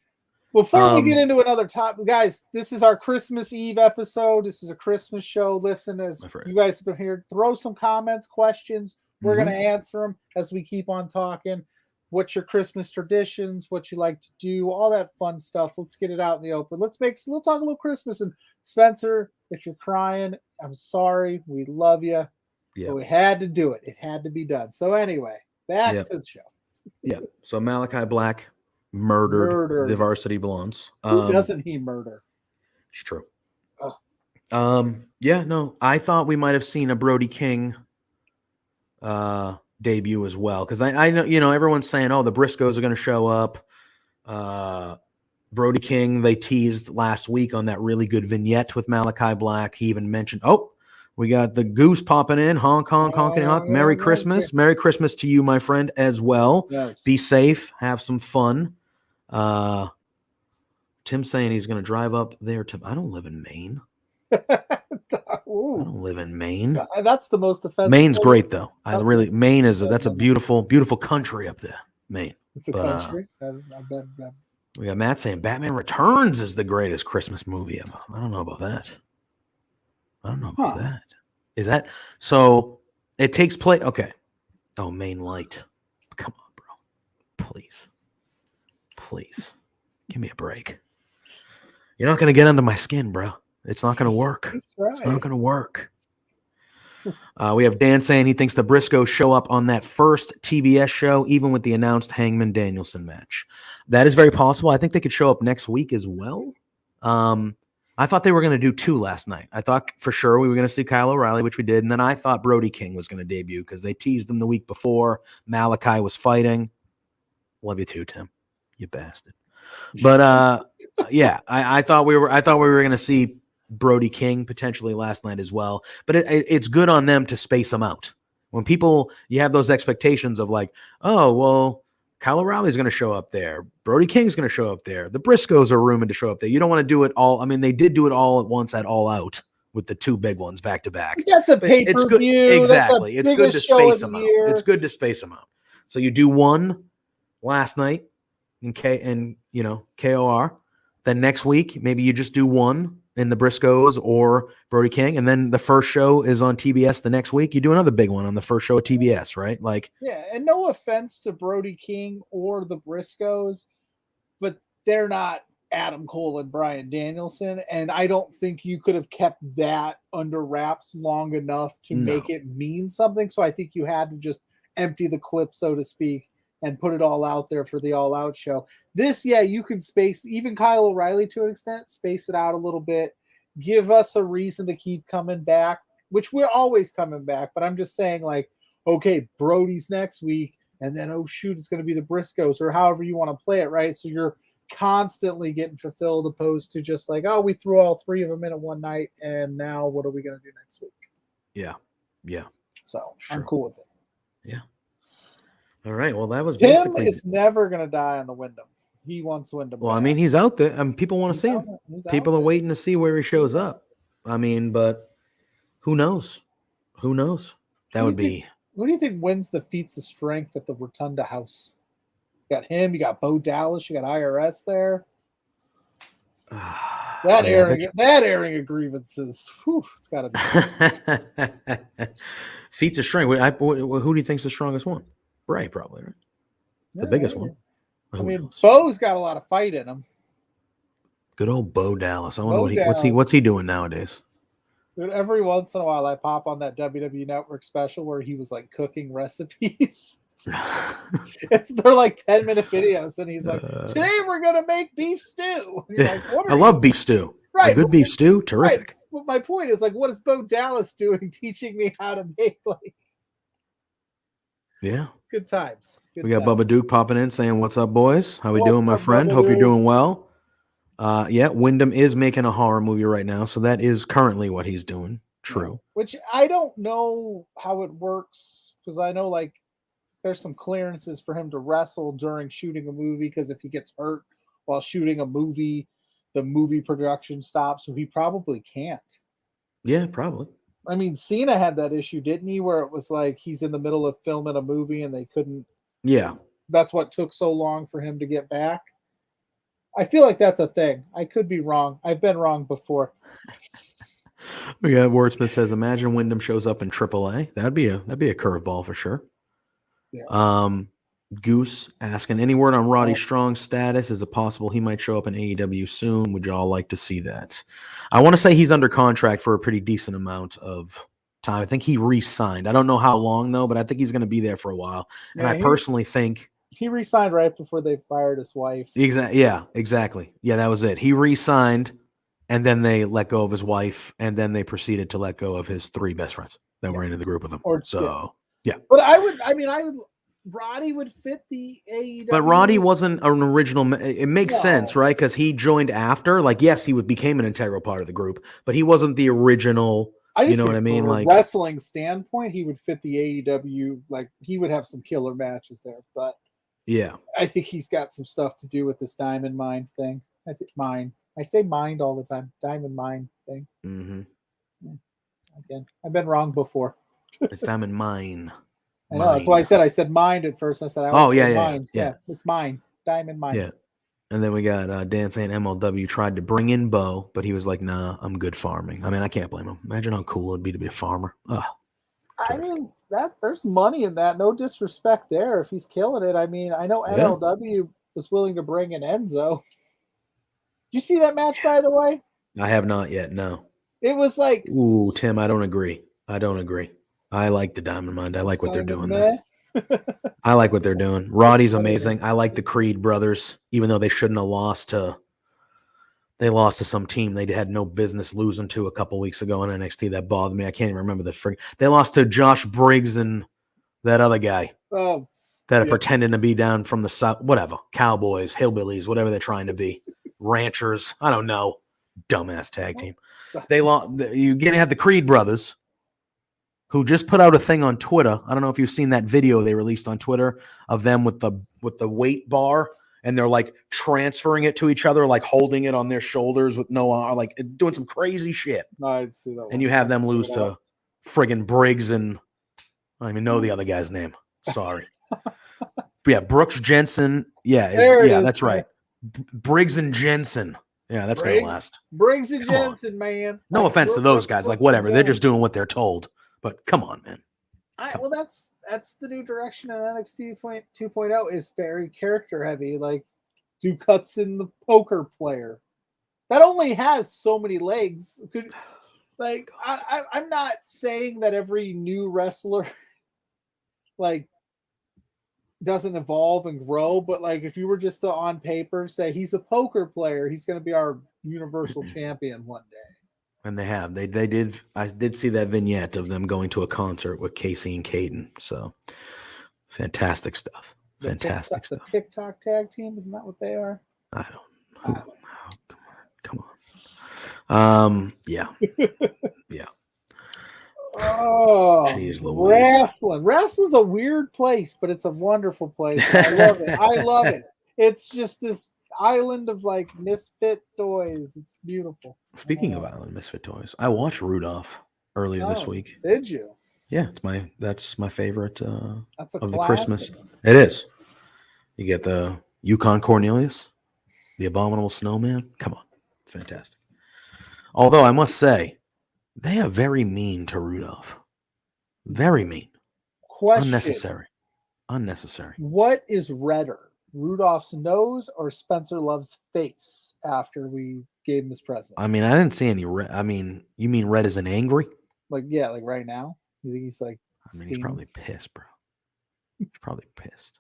Before we get into another topic, guys, this is our Christmas Eve episode. This is a Christmas show. Listen, as you guys have been here, throw some comments, questions. We're going to answer them as we keep on talking. What's your Christmas traditions? What you like to do? All that fun stuff. Let's get it out in the open. Let's talk a little Christmas. And Spencer, if you're crying, I'm sorry. We love you. Yeah. But we had to do it. It had to be done. So anyway, back to the show. Yeah. So Malachi Black murdered the Varsity Blondes. Who doesn't he murder? It's true. Yeah, no, I thought we might have seen a Brody King debut as well. Because I know, everyone's saying, oh, the Briscoes are going to show up. Brody King, they teased last week on that really good vignette with Malachi Black. He even mentioned, we got the goose popping in, honk, honk, honking, honk. Merry Christmas. Merry Christmas to you, my friend, as well. Yes. Be safe. Have some fun. Tim's saying he's going to drive up there. I don't live in Maine. I don't live in Maine. That's the most offensive. Maine's great, though. Maine that's a beautiful, beautiful country up there. Maine. It's a country. We got Matt saying Batman Returns is the greatest Christmas movie ever. I don't know about that. Is that so? It takes place. Okay. Oh, Maine Light. Come on, bro. Please. Give me a break. You're not going to get under my skin, bro. It's not going to work. That's right. It's not going to work. We have Dan saying he thinks the Briscoes show up on that first TBS show, even with the announced Hangman Danielson match. That is very possible. I think they could show up next week as well. I thought they were going to do 2 last night. I thought for sure we were going to see Kyle O'Reilly, which we did. And then I thought Brody King was going to debut because they teased him the week before. Malachi was fighting. Love you too, Tim. You bastard. But yeah, I thought we were going to see Brody King potentially last night as well. But it's good on them to space them out. When you have those expectations of like, oh, well, Kyle O'Reilly's going to show up there. Brody King's going to show up there. The Briscoes are rumored to show up there. You don't want to do it all. I mean, they did do it all at once at All Out with the two big ones back to back. That's a But pay-per-view. it's good. Exactly. It's good to space them out. It's good to space them out. So you do one last night in KOR. Then next week, maybe you just do one in the Briscoes or Brody King, and then the first show is on TBS the next week. You do another big one on the first show of TBS, right? Like, yeah, and no offense to Brody King or the Briscoes, but they're not Adam Cole and Bryan Danielson, and I don't think you could have kept that under wraps long enough to make it mean something. So I think you had to just empty the clip, so to speak, and put it all out there for the All Out show. This, yeah, you can space, even Kyle O'Reilly to an extent, space it out a little bit, give us a reason to keep coming back, which we're always coming back, but I'm just saying, like, okay, Brody's next week, and then, oh shoot, it's going to be the Briscoes, or however you want to play it, right? So you're constantly getting fulfilled, opposed to just like, oh, we threw all three of them in at one night, and now what are we going to do next week? yeah. So Sure. I'm cool with it. Yeah. All right. Well, that was Tim basically. is never going to die on the Wyndham. He wants Wyndham. Well, I back. mean, he's out there. People want to see him. He's People out are there. waiting to see where he shows up. I mean, but who knows? Who knows? That would be. Who do you think wins the feats of strength at the Rotunda House? You got him. You got Bo Dallas. You got IRS there. That airing of grievances. Whew, it's got to be. Feats of strength. Who do you think's the strongest one? Bray, probably, right? The biggest one. I mean, Bo's got a lot of fight in him. Good old Bo Dallas. I wonder what's he doing nowadays. Dude, every once in a while, I pop on that WWE Network special where he was like cooking recipes. They're like 10-minute videos, and he's like, "Today we're gonna make beef stew." And you're like, what I love beef stew. Right, a good beef stew, terrific. Right. But my point is, like, what is Bo Dallas doing, teaching me how to make like? Yeah, good times. We got Bubba Duke popping in saying, "What's up, boys? How we What's doing, my up, friend? Bubba Hope you're Duke?" doing well." Yeah, Wyndham is making a horror movie right now, so that is currently what he's doing. True. Which I don't know how it works, because I know like there's some clearances for him to wrestle during shooting a movie, because if he gets hurt while shooting a movie, the movie production stops, so he probably can't. Yeah, probably. I mean, Cena had that issue, didn't he? Where it was like he's in the middle of filming a movie and they couldn't. Yeah. That's what took so long for him to get back. I feel like that's a thing. I could be wrong. I've been wrong before. We got Wordsmith says, "Imagine Wyndham shows up in AAA. That'd be a curveball for sure." Yeah. Goose asking, "Any word on Roddy Strong's status? Is it possible he might show up in AEW soon? Would y'all like to see that?" I want to say he's under contract for a pretty decent amount of time. I think he re-signed. I don't know how long though, but I think he's going to be there for a while. And I personally think he re-signed right before they fired his wife. Exactly. Yeah, exactly. Yeah, that was it. He re-signed, and then they let go of his wife, and then they proceeded to let go of his three best friends that were into the group with him. Yeah. But Roddy would fit the AEW. But Roddy wasn't an original. It makes sense, right? Because he joined after. Like, yes, he became an integral part of the group, but he wasn't the original. You know what I mean? From like a wrestling standpoint, he would fit the AEW. Like, he would have some killer matches there. But yeah, I think he's got some stuff to do with this Diamond Mine thing. I think mine. I say mind all the time. Diamond Mine thing. Mm-hmm. Again, I've been wrong before. It's Diamond Mine. I know. That's why I said mind at first. I said, mind. Yeah. It's mine. Diamond Mine. Yeah. And then we got Dan saying MLW tried to bring in Bo, but he was like, "Nah, I'm good farming." I mean, I can't blame him. Imagine how cool it'd be to be a farmer. I mean, there's money in that. No disrespect there if he's killing it. I mean, I know MLW was willing to bring in Enzo. Did you see that match, by the way? I have not yet, no. It was like... Ooh, Tim, I don't agree. I like the Diamond Mine. I like what they're doing there. I like what they're doing. Roddy's amazing. I like the Creed brothers, even though they shouldn't have lost to... They lost to some team they had no business losing to a couple weeks ago in NXT. That bothered me. I can't even remember They lost to Josh Briggs and that other guy. Oh, that are pretending to be down from the south. Whatever. Cowboys, hillbillies, whatever they're trying to be. Ranchers. I don't know. Dumbass tag team. They lost. You had the Creed brothers, who just put out a thing on Twitter. I don't know if you've seen that video they released on Twitter of them with the the weight bar, and they're like transferring it to each other, like holding it on their shoulders with no arm, like doing some crazy shit. No, I'd see that one. And you have them lose to friggin' Briggs and I don't even know the other guy's name. Sorry. But yeah, Brooks Jensen. Yeah, that's right. Briggs and Jensen. Yeah, that's gonna last. Briggs and Jensen, man. No offense to those guys. Like whatever, they're just doing what they're told. But come on, man. Well, that's the new direction in NXT 2.0 is very character heavy. Like, do cuts in the poker player that only has so many legs. I'm not saying that every new wrestler like doesn't evolve and grow, but like if you were just to on paper say he's a poker player, he's going to be our universal champion one day. And they have. They did. I did see that vignette of them going to a concert with Casey and Caden. So fantastic stuff. Fantastic stuff. The TikTok tag team, isn't that what they are? I don't know. Come on. Yeah. Yeah. Oh, jeez Louise. Wrestling's a weird place, but it's a wonderful place. I love it. I love it. It's just this island of like misfit toys. It's beautiful. Speaking of island misfit toys, I watched Rudolph earlier this week. Did you? Yeah, that's my favorite that's a of classic. The Christmas. It is. You get the Yukon Cornelius, the Abominable Snowman. Come on, it's fantastic. Although I must say, they are very mean to Rudolph. Very mean. Question. Unnecessary. What is redder, Rudolph's nose or Spencer Love's face after we gave him his present? I mean, I didn't see any red. I mean, you mean red as in angry? Like right now? You think he's like I mean, he's probably pissed, bro. He's probably pissed.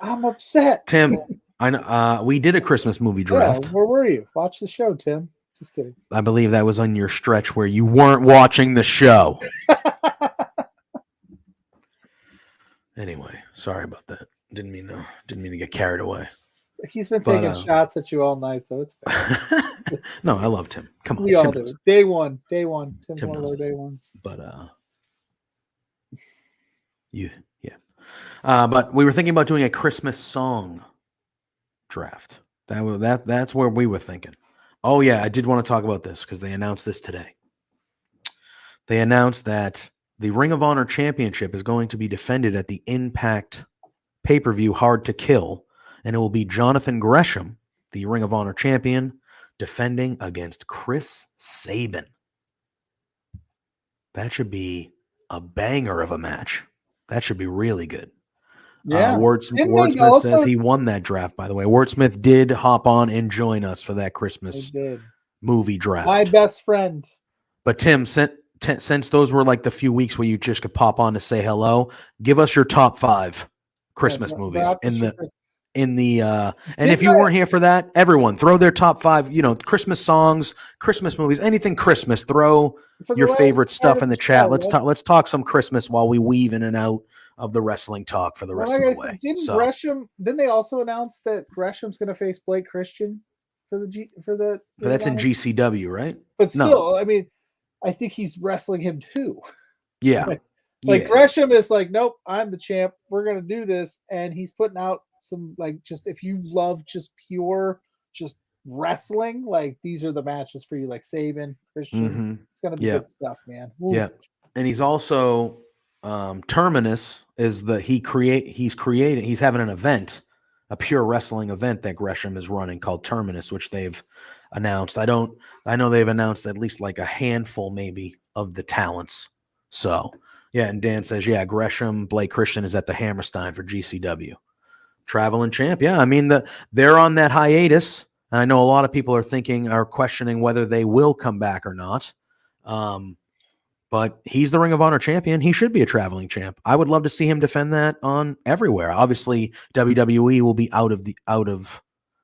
I'm upset. Tim, I know we did a Christmas movie draft. Yeah, where were you? Watch the show, Tim. Just kidding. I believe that was on your stretch where you weren't watching the show. Anyway, sorry about that. Didn't mean to get carried away. He's been taking shots at you all night, though. It's fine. No, I love Tim. Come on, we all do. Day one. Tim's one of our day ones. But but we were thinking about doing a Christmas song draft. That's where we were thinking. Oh yeah, I did want to talk about this because they announced this today. They announced that the Ring of Honor Championship is going to be defended at the Impact pay-per-view Hard to Kill, and it will be Jonathan Gresham, the Ring of Honor champion, defending against Chris Sabin. That should be a banger of a match. That should be really good. Yeah. Wordsmith says he won that draft, by the way. Wordsmith did hop on and join us for that Christmas movie draft. My best friend. But Tim, since those were like the few weeks where you just could pop on to say hello, give us your top 5 Christmas movies and if you weren't here for that, everyone throw their top 5, Christmas songs, Christmas movies, anything Christmas. Throw your favorite stuff in the chat. Let's talk some Christmas while we weave in and out of the wrestling talk for the rest of the way. Didn't they also announce that Gresham's going to face Blake Christian for the? But that's in GCW, right? But still, I mean, I think he's wrestling him too. Yeah. Gresham is like, nope, I'm the champ. We're going to do this. And he's putting out some, like, just if you love just pure, just wrestling, like these are the matches for you, like Sabin, Christian. Mm-hmm. It's going to be good stuff, man. Ooh. Yeah. And he's also, Terminus is he's having an event, a pure wrestling event that Gresham is running called Terminus, which they've announced. I know they've announced at least like a handful maybe of the talents. So yeah, and Dan says, yeah, Gresham, Blake Christian is at the Hammerstein for GCW. Traveling champ. Yeah, I mean they're on that hiatus. And I know a lot of people are questioning whether they will come back or not. But he's the Ring of Honor champion. He should be a traveling champ. I would love to see him defend that on everywhere. Obviously, WWE will be out of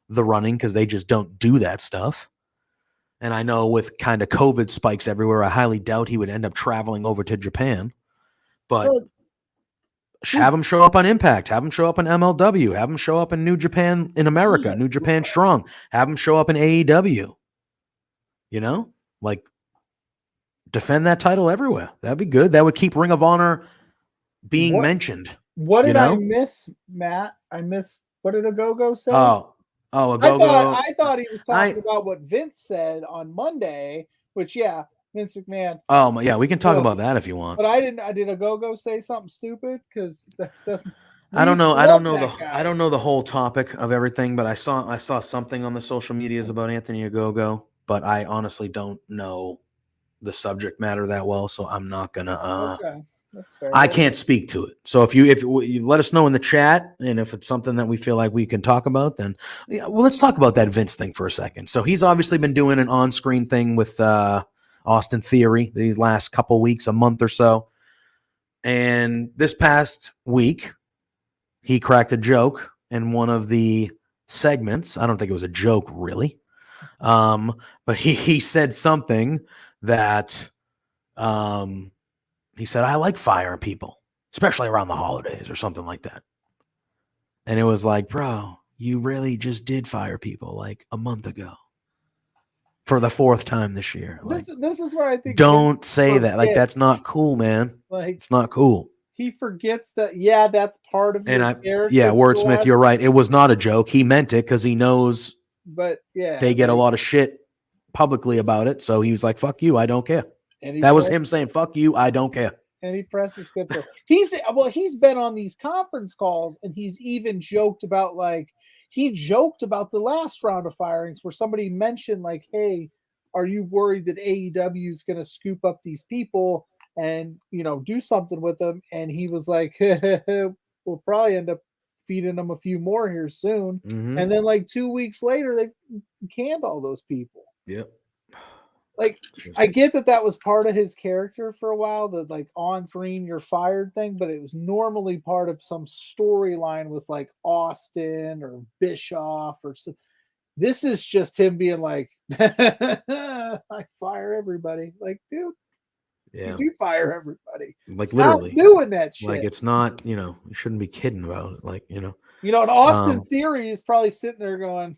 the running because they just don't do that stuff. And I know with kind of COVID spikes everywhere, I highly doubt he would end up traveling over to Japan. But have him show up on Impact. Have him show up in MLW. Have him show up in New Japan in America. New Japan Strong. Have him show up in AEW. Defend that title everywhere. That'd be good. That would keep Ring of Honor being mentioned. What did I miss, Matt? I missed What did Ogogo say? Oh, Ogogo. I thought he was talking about what Vince said on Monday, which Vince McMahon. Oh yeah, we can talk about that if you want. But I didn't. Did Ogogo say something stupid? Because that doesn't. I don't know. I don't know the whole topic of everything, but I saw something on the social medias about Anthony Ogogo, but I honestly don't know the subject matter that well, so I'm not gonna. Okay, that's fair. I can't speak to it. So if you let us know in the chat, and if it's something that we feel like we can talk about, then let's talk about that Vince thing for a second. So he's obviously been doing an on-screen thing with Austin Theory these last couple weeks, a month or so, and this past week he cracked a joke in one of the segments. I don't think it was a joke really, but he said something that. He said, I like firing people, especially around the holidays or something like that. And it was like, bro, you really just did fire people like a month ago for the 4th time this year. Like, this is where I think don't say that. Like, that's not cool, man. Like, it's not cool. He forgets that, that's part of your character. Yeah, Wordsmith, you're right. It was not a joke. He meant it because he knows they get a lot of shit publicly about it. So he was like, fuck you, I don't care. That was him saying, fuck you, I don't care. And he presses skip. He's been on these conference calls and he's even joked about the last round of firings where somebody mentioned like, hey, are you worried that AEW is going to scoop up these people and, do something with them? And he was like, we'll probably end up feeding them a few more here soon. Mm-hmm. And then like 2 weeks later, they canned all those people. Yep. Like, I get that was part of his character for a while, the like on screen you're fired thing, but it was normally part of some storyline with like Austin or Bischoff or some. This is just him being like, I fire everybody. Like, dude, you do fire everybody. Like, stop literally doing that shit. Like, it's not, you shouldn't be kidding about it. Like, and Austin Theory is probably sitting there going.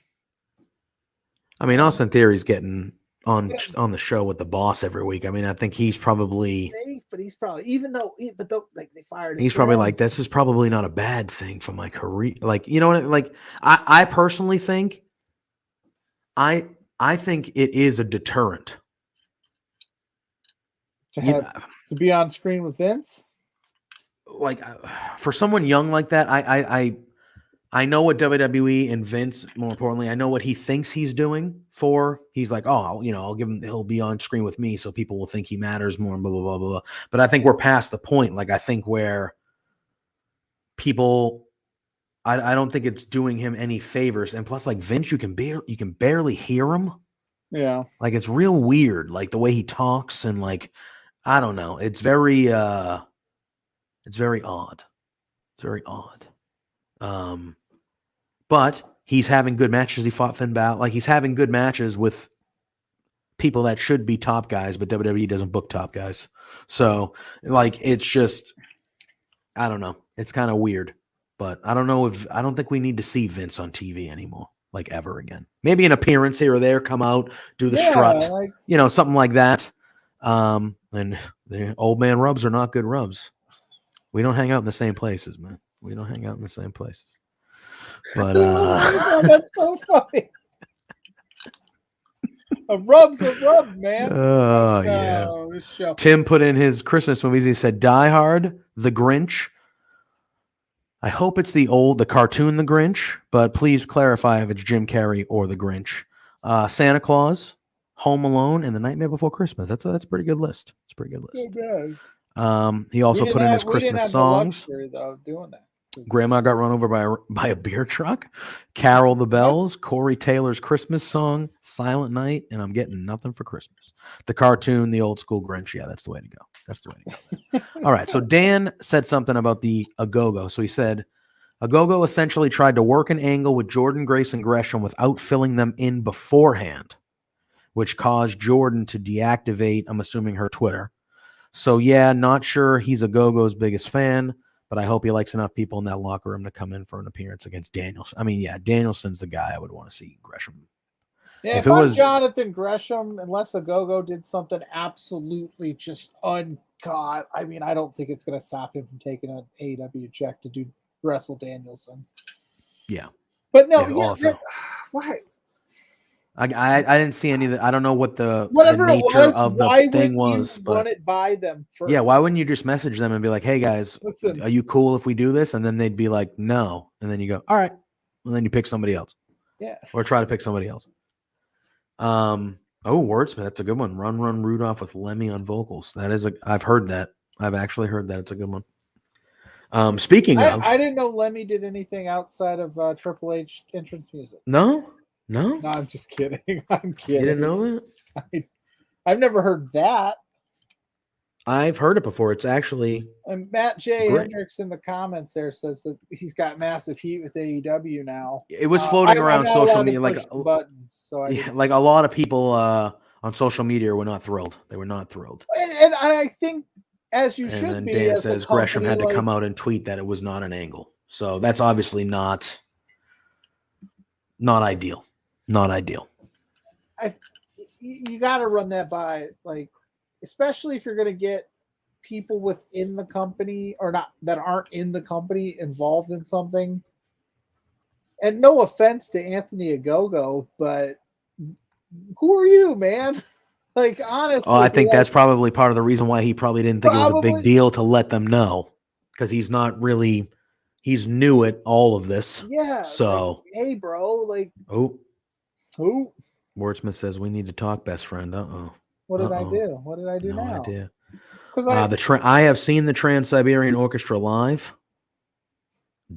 I mean, Austin Theory's getting on the show with the boss every week. I mean, I think he's probably safe, but he's probably like they fired. He's probably like, this is probably not a bad thing for my career. Like, you know what? Like, I personally think, I think it is a deterrent to be on screen with Vince. Like, for someone young like that, I know what WWE and Vince, more importantly, I know what he thinks he's doing for. He's like, oh, I'll give him, he'll be on screen with me so people will think he matters more and blah, blah, blah, blah, blah. But I think we're past the point. Like, I think where people, I don't think it's doing him any favors. And plus, like, Vince, you can barely hear him. Yeah. Like, it's real weird, like the way he talks and like, I don't know. It's very odd. It's very odd. But he's having good matches. He fought Finn Balor. Like, he's having good matches with people that should be top guys, but WWE doesn't book top guys. So, like, it's just, I don't know. It's kind of weird. But I don't think we need to see Vince on TV anymore, like, ever again. Maybe an appearance here or there, come out, do the strut, like, something like that. And the old man rubs are not good rubs. We don't hang out in the same places, man. We don't hang out in the same places. But that's so funny. A rub's a rub, man. Oh, yeah. This show. Tim put in his Christmas movies. He said Die Hard, The Grinch. I hope it's the cartoon The Grinch, but please clarify if it's Jim Carrey or The Grinch. Santa Claus, Home Alone, and The Nightmare Before Christmas. That's a pretty good list. It's a pretty good list. So good. He also put in his Christmas songs. We didn't have the luxury, though, doing that. Grandma got run over by a beer truck. Carol the Bells, Corey Taylor's Christmas song, Silent Night, and I'm Getting Nothing for Christmas. The cartoon, the old school Grinch. Yeah, that's the way to go. That's the way to go. All right. So Dan said something about the Ogogo. So he said, Ogogo essentially tried to work an angle with Jordan, Grace, and Gresham without filling them in beforehand, which caused Jordan to deactivate, I'm assuming, her Twitter. So yeah, not sure he's Ogogo's biggest fan, but I hope he likes enough people in that locker room to come in for an appearance against Danielson. I mean, yeah, Danielson's the guy I would want to see Gresham. Yeah, if I'm Jonathan Gresham, unless Ogogo did something absolutely just uncut, I mean, I don't think it's going to stop him from taking an AEW check to wrestle Danielson. Yeah. But no, Yeah, all yeah, of why? I didn't see any of the, I don't know what the Whatever it nature was, of the why thing wouldn't was, you but run it by them first? yeah, why wouldn't you just message them and be like, hey guys, Listen, are you cool if we do this? And then they'd be like, no. And then you go, all right. And then you pick somebody else yeah. or try to pick somebody else. Oh, Wordsmith, that's a good one. Run Rudolph with Lemmy on vocals. That is I've heard that. I've actually heard that. It's a good one. Speaking of, I didn't know Lemmy did anything outside of Triple H entrance music. no, No, I'm just kidding. I'm kidding. you didn't know that? I've never heard that. I've heard it before. It's actually And Matt J. great. Hendricks in the comments there says that he's got massive heat with AEW now. It was floating around I'm not social allowed to media, like push the buttons, so like a lot of people on social media were not thrilled. They were not thrilled. and I think as you And should then be. Dan as says a Gresham had to company, come out and tweet that it was not an angle. So that's obviously not ideal. Not ideal. You got to run that by, like, especially if you're going to get people within the company or not that aren't in the company involved in something. And no offense to Anthony Agogo, but who are you, man? Like, honestly, I think that's probably part of the reason why he probably didn't think it was a big deal to let them know, because he's new at all of this. Yeah. So, like, hey, bro, like, who? Wordsmith says we need to talk, best friend. What did I do? What did I do no now? idea. Because I have seen the Trans-Siberian Orchestra live.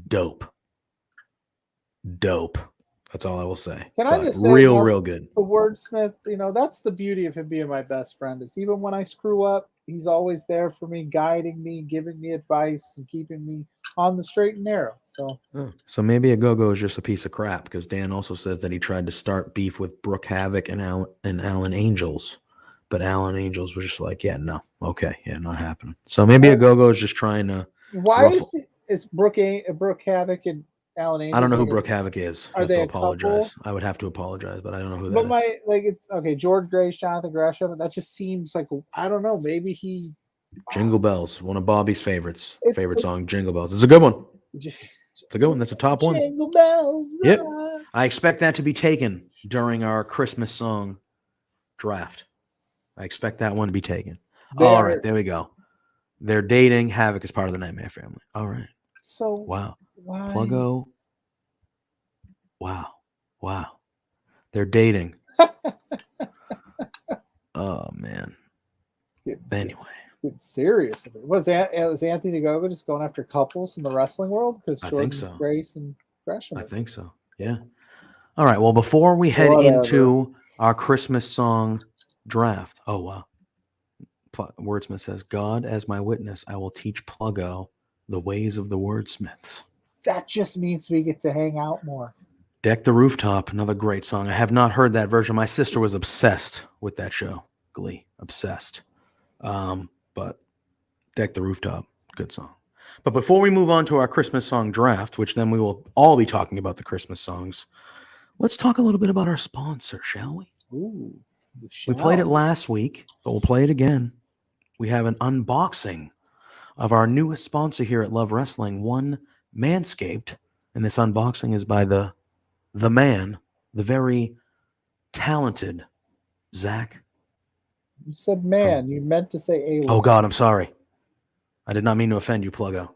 Dope. That's all I will say. Can I just say, real good. The Wordsmith, that's the beauty of him being my best friend. Is even when I screw up, he's always there for me, guiding me, giving me advice, and keeping me on the straight and narrow. So maybe a go-go is just a piece of crap, because Dan also says that he tried to start beef with Brooke Havoc and Alan Angels, but Alan Angels was just like, yeah, no, okay, yeah, not happening. So maybe a go-go is just trying to. Why is Brooke Havoc and Alan Angels? I don't know who Brooke Havoc is. Are they to a apologize? couple? I would have to apologize, but I don't know who that is. But it's okay. George Grace, Jonathan Gresham. That just seems like, I don't know. Maybe he. Jingle Bells, one of Bobby's favorite song, Jingle Bells. It's a good one. It's a good one. That's a top one. Jingle Bells. Yep. I expect that to be taken during our Christmas song draft. I expect that one to be taken. All right, there we go. They're dating. Havoc is part of the Nightmare family. All right. So wow. Why? Pluggo. Wow. They're dating. Oh man. Anyway. It's serious. Was Anthony Gogo just going after couples in the wrestling world? Because Jordan Grace and Gresham. I think so. Yeah. All right. Well, before we head into our Christmas song draft. Oh wow. Wordsmith says, God as my witness, I will teach Pluggo the ways of the wordsmiths. That just means we get to hang out more. Deck the Rooftop, another great song. I have not heard that version. My sister was obsessed with that show. Glee. Obsessed. But Deck the Rooftop, good song. But before we move on to our Christmas song draft, which then we will all be talking about the Christmas songs, let's talk a little bit about our sponsor, shall we? Ooh, we played it last week, but we'll play it again. We have an unboxing of our newest sponsor here at Love Wrestling, one Manscaped. And this unboxing is by the man, the very talented Zach. You said man. You meant to say alien. Oh, God, I'm sorry. I did not mean to offend you, Pluggo.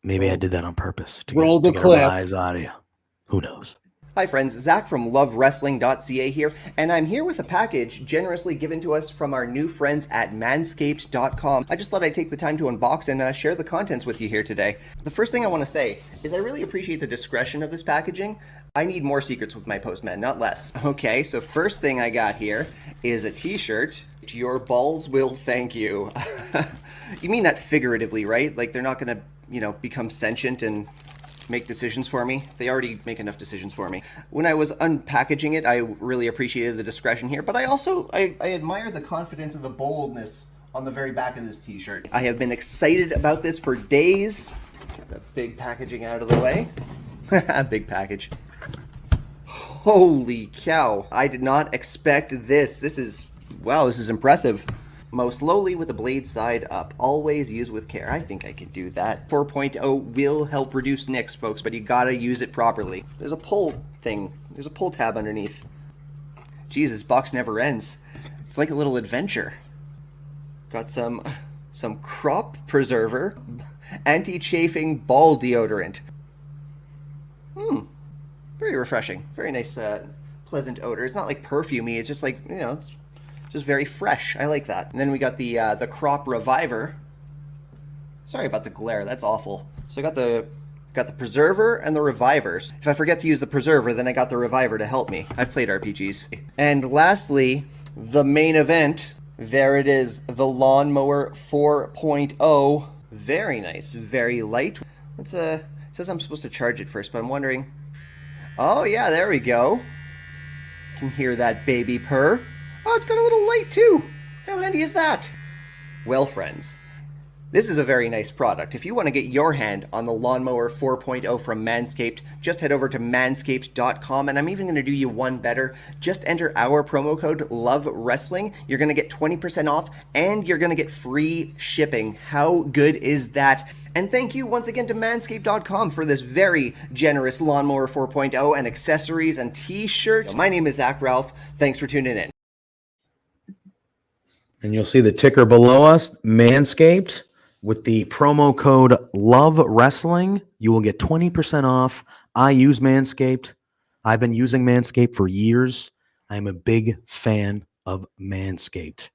Maybe I did that on purpose. To roll the clip. clip. Rise out of you. Who knows? Hi friends, Zach from LoveWrestling.ca here, and I'm here with a package generously given to us from our new friends at Manscaped.com. I just thought I'd take the time to unbox and share the contents with you here today. The first thing I want to say is I really appreciate the discretion of this packaging. I need more secrets with my postman, not less. Okay, so first thing I got here is a t-shirt. Your balls will thank you. You mean that figuratively, right? Like they're not going to, become sentient and make decisions for me. They already make enough decisions for me. When I was unpackaging it, I really appreciated the discretion here, but I also, I admire the confidence and the boldness on the very back of this t-shirt. I have been excited about this for days. Get the big packaging out of the way. Big package. Holy cow. I did not expect this. This is impressive. Most slowly with the blade side up. Always use with care. I think I can do that. 4.0 will help reduce nicks, folks, but you gotta use it properly. There's a pull thing. There's a pull tab underneath. Jeez, this box never ends. It's like a little adventure. Got some crop preserver, anti-chafing ball deodorant. Very refreshing. Very nice, pleasant odor. It's not like perfumey. It's just like, you know, it's just very fresh. I like that. And then we got the crop reviver. Sorry about the glare. That's awful. So I got the preserver and the revivers. If I forget to use the preserver, then I got the reviver to help me. I've played RPGs. And lastly, the main event. There it is, the Lawnmower 4.0. Very nice, very light. Let's it says I'm supposed to charge it first, but I'm wondering. Oh yeah, there we go. Can hear that baby purr. Oh, it's got a little light too. How handy is that? Well, friends, this is a very nice product. If you want to get your hand on the Lawnmower 4.0 from Manscaped, just head over to manscaped.com, and I'm even going to do you one better. Just enter our promo code LoveWrestling. You're going to get 20% off, and you're going to get free shipping. How good is that? And thank you once again to manscaped.com for this very generous Lawnmower 4.0 and accessories and t-shirt. My name is Zach Ralph. Thanks for tuning in. And you'll see the ticker below us, Manscaped. With the promo code LoveWrestling, you will get 20% off. I use Manscaped. I've been using Manscaped for years. I'm a big fan of Manscaped.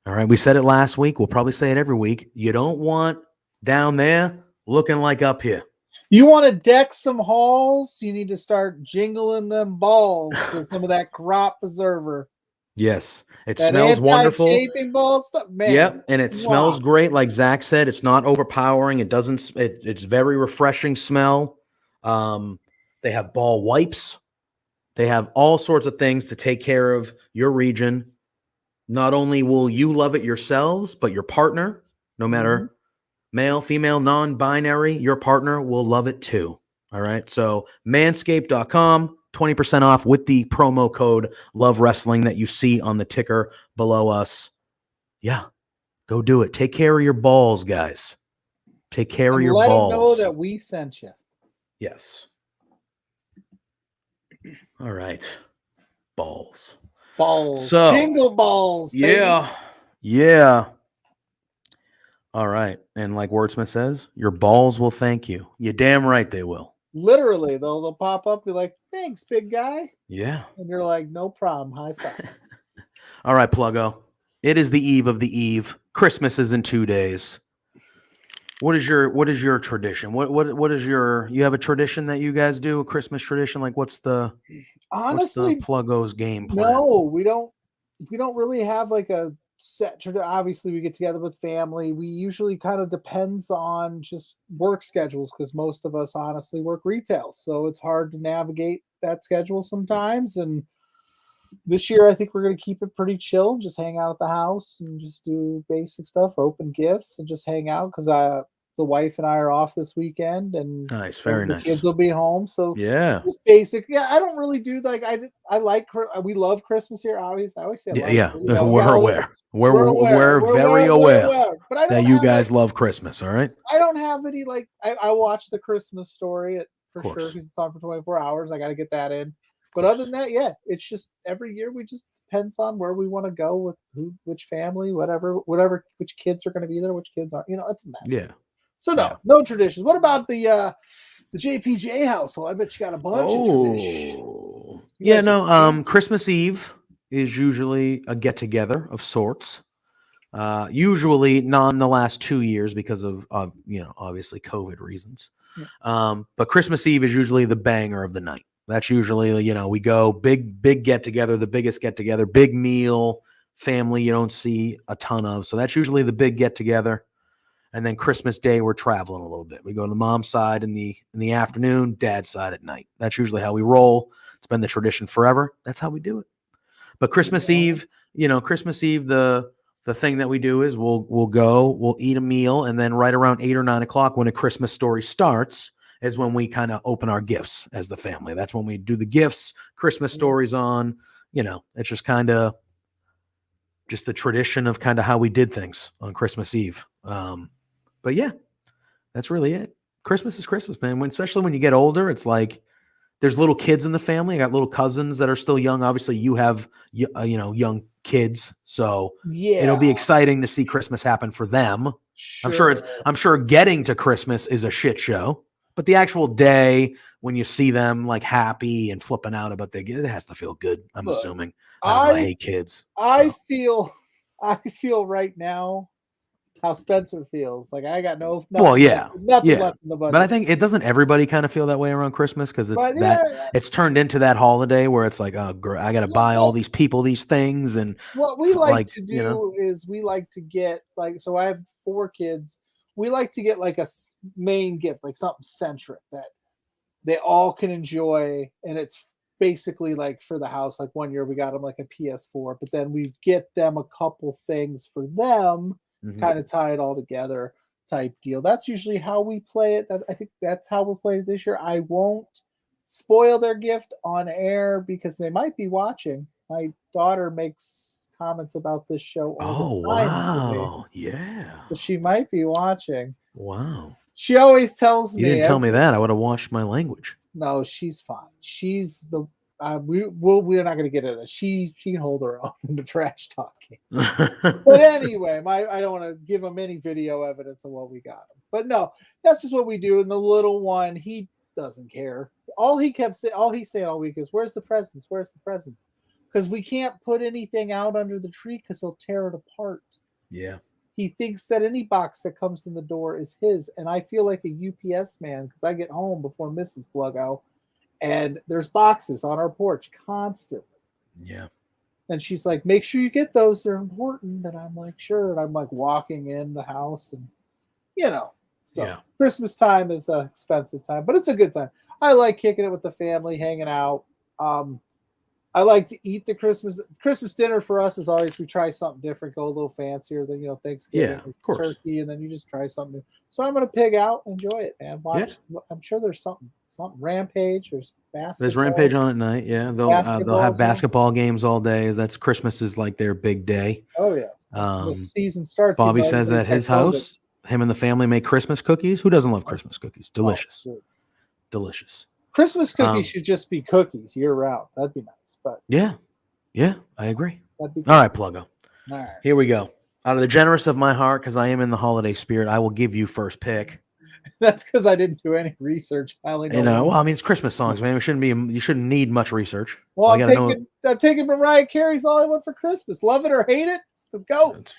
All right, we said it last week. We'll probably say it every week. You don't want down there looking like up here. You want to deck some halls, you need to start jingling them balls with some of that crop preserver. Yes, it That smells wonderful. Anti-chafing ball stuff, man. Yep, and it smells great. Like Zach said, it's not overpowering. It doesn't. It's very refreshing smell. They have ball wipes. They have all sorts of things to take care of your region. Not only will you love it yourselves, but your partner, no matter male, female, non-binary, your partner will love it too. All right. So manscaped.com, 20% off with the promo code LoveWrestling that you see on the ticker below us. Yeah. Go do it. Take care of your balls, guys. Take care of your balls. Let them balls. know that we sent you. Yes. All right. Balls. Balls. So, jingle balls. Baby. Yeah. Yeah. All right. And like Wordsmith says, your balls will thank you. You're damn right they will. Literally, they'll pop up, be like, thanks, big guy. Yeah. And you're like, no problem. High five. All right, Pluggo. It is the eve of the eve. Christmas is in 2 days. What is your tradition? What is your, you have a tradition that you guys do, a Christmas tradition? Like Honestly, Pluggo's game plan? No, we don't really have like a set tradition. Obviously, we get together with family. We usually kind of depends on just work schedules because most of us honestly work retail. So it's hard to navigate that schedule sometimes. And this year, I think we're going to keep it pretty chill, just hang out at the house and just do basic stuff, open gifts and just hang out because the wife and I are off this weekend and nice, very nice. The kids will be home. So yeah, just basic. Yeah, I don't really do like we love Christmas here. Obviously, I always say we're very aware but I don't that you guys love Christmas. All right. I don't have any like I watch the Christmas Story for sure because it's on for 24 hours. I got to get that in. But other than that, yeah, it's just every year we just depends on where we want to go with which family, whatever, which kids are going to be there, which kids aren't. It's a mess. Yeah. So no traditions. What about the JPJ household? I bet you got a bunch of traditions. Yeah, no. Christmas Eve is usually a get together of sorts. Usually not in the last 2 years because of obviously COVID reasons. Yeah. But Christmas Eve is usually the banger of the night. That's usually, we go big get together, the biggest get together, big meal, family you don't see a ton of. So that's usually the big get together. And then Christmas Day, we're traveling a little bit. We go to the mom's side in the afternoon, dad's side at night. That's usually how we roll. It's been the tradition forever. That's how we do it. But Christmas Eve, the thing that we do is we'll eat a meal, and then right around 8 or 9 o'clock when A Christmas Story starts is when we kind of open our gifts as the family. That's when we do the gifts. Christmas Stories on. It's just kind of just the tradition of kind of how we did things on Christmas Eve. But yeah, that's really it. Christmas is Christmas, man. Especially when you get older, it's like there's little kids in the family. I got little cousins that are still young. Obviously, you have young kids, so it'll be exciting to see Christmas happen for them. Sure. I'm sure getting to Christmas is a shit show, but the actual day when you see them like happy and flipping out about it has to feel good. I'm assuming. I hate kids. I feel right now how Spencer feels. Like I got nothing left in the budget. But I think it doesn't everybody kind of feel that way around Christmas because it's turned into that holiday where it's like, oh, I got to buy all these people these things. And what we like to do is we like to get so I have 4 kids. We like to get like a main gift, like something centric that they all can enjoy. And it's basically like for the house. Like one year we got them like a PS4, but then we get them a couple things for them. Kind of tie it all together type deal. That's usually how we play it. I think that's how we're playing it this year. I won't spoil their gift on air because they might be watching. My daughter makes comments about this show all the time. Wow. Yeah. So she might be watching. Wow. She always tells me. You didn't tell me that. I would have watched my language. No, she's fine. She's the we're not going to get into that. She can hold her own in the trash talking. But anyway, I don't want to give him any video evidence of what we got him. But no, that's just what we do. And the little one, he doesn't care. All he's saying all week is, "Where's the presents? Where's the presents?" Because we can't put anything out under the tree because he'll tear it apart. Yeah. He thinks that any box that comes in the door is his, and I feel like a UPS man because I get home before Mrs. Pluggo. And there's boxes on our porch constantly. Yeah. And she's like, make sure you get those. They're important. And I'm like, sure. And I'm like walking in the house and, So Christmas time is an expensive time, but it's a good time. I like kicking it with the family, hanging out. I like to eat the Christmas dinner for us is always we try something different, go a little fancier than Thanksgiving, of course. turkey, and then you just try something new. So I'm gonna pig out, enjoy it, man. Watch. Yeah. I'm sure there's something Rampage. There's basketball. There's Rampage on at night. Yeah, they'll have basketball games all day. That's Christmas is like their big day. Oh yeah. The season starts. Bobby says at his house, him and the family make Christmas cookies. Who doesn't love Christmas cookies? Delicious. Oh, delicious. Christmas cookies should just be cookies year round. That'd be nice. But yeah, I agree. All right, Pluggo. All right. Here we go. Out of the generous of my heart, because I am in the holiday spirit, I will give you first pick. That's because I didn't do any research. I only know. Well, I mean, it's Christmas songs, man. You shouldn't need much research. Well, I'm taking Mariah Carey's "All I Want for Christmas." Love it or hate it, it's the GOAT.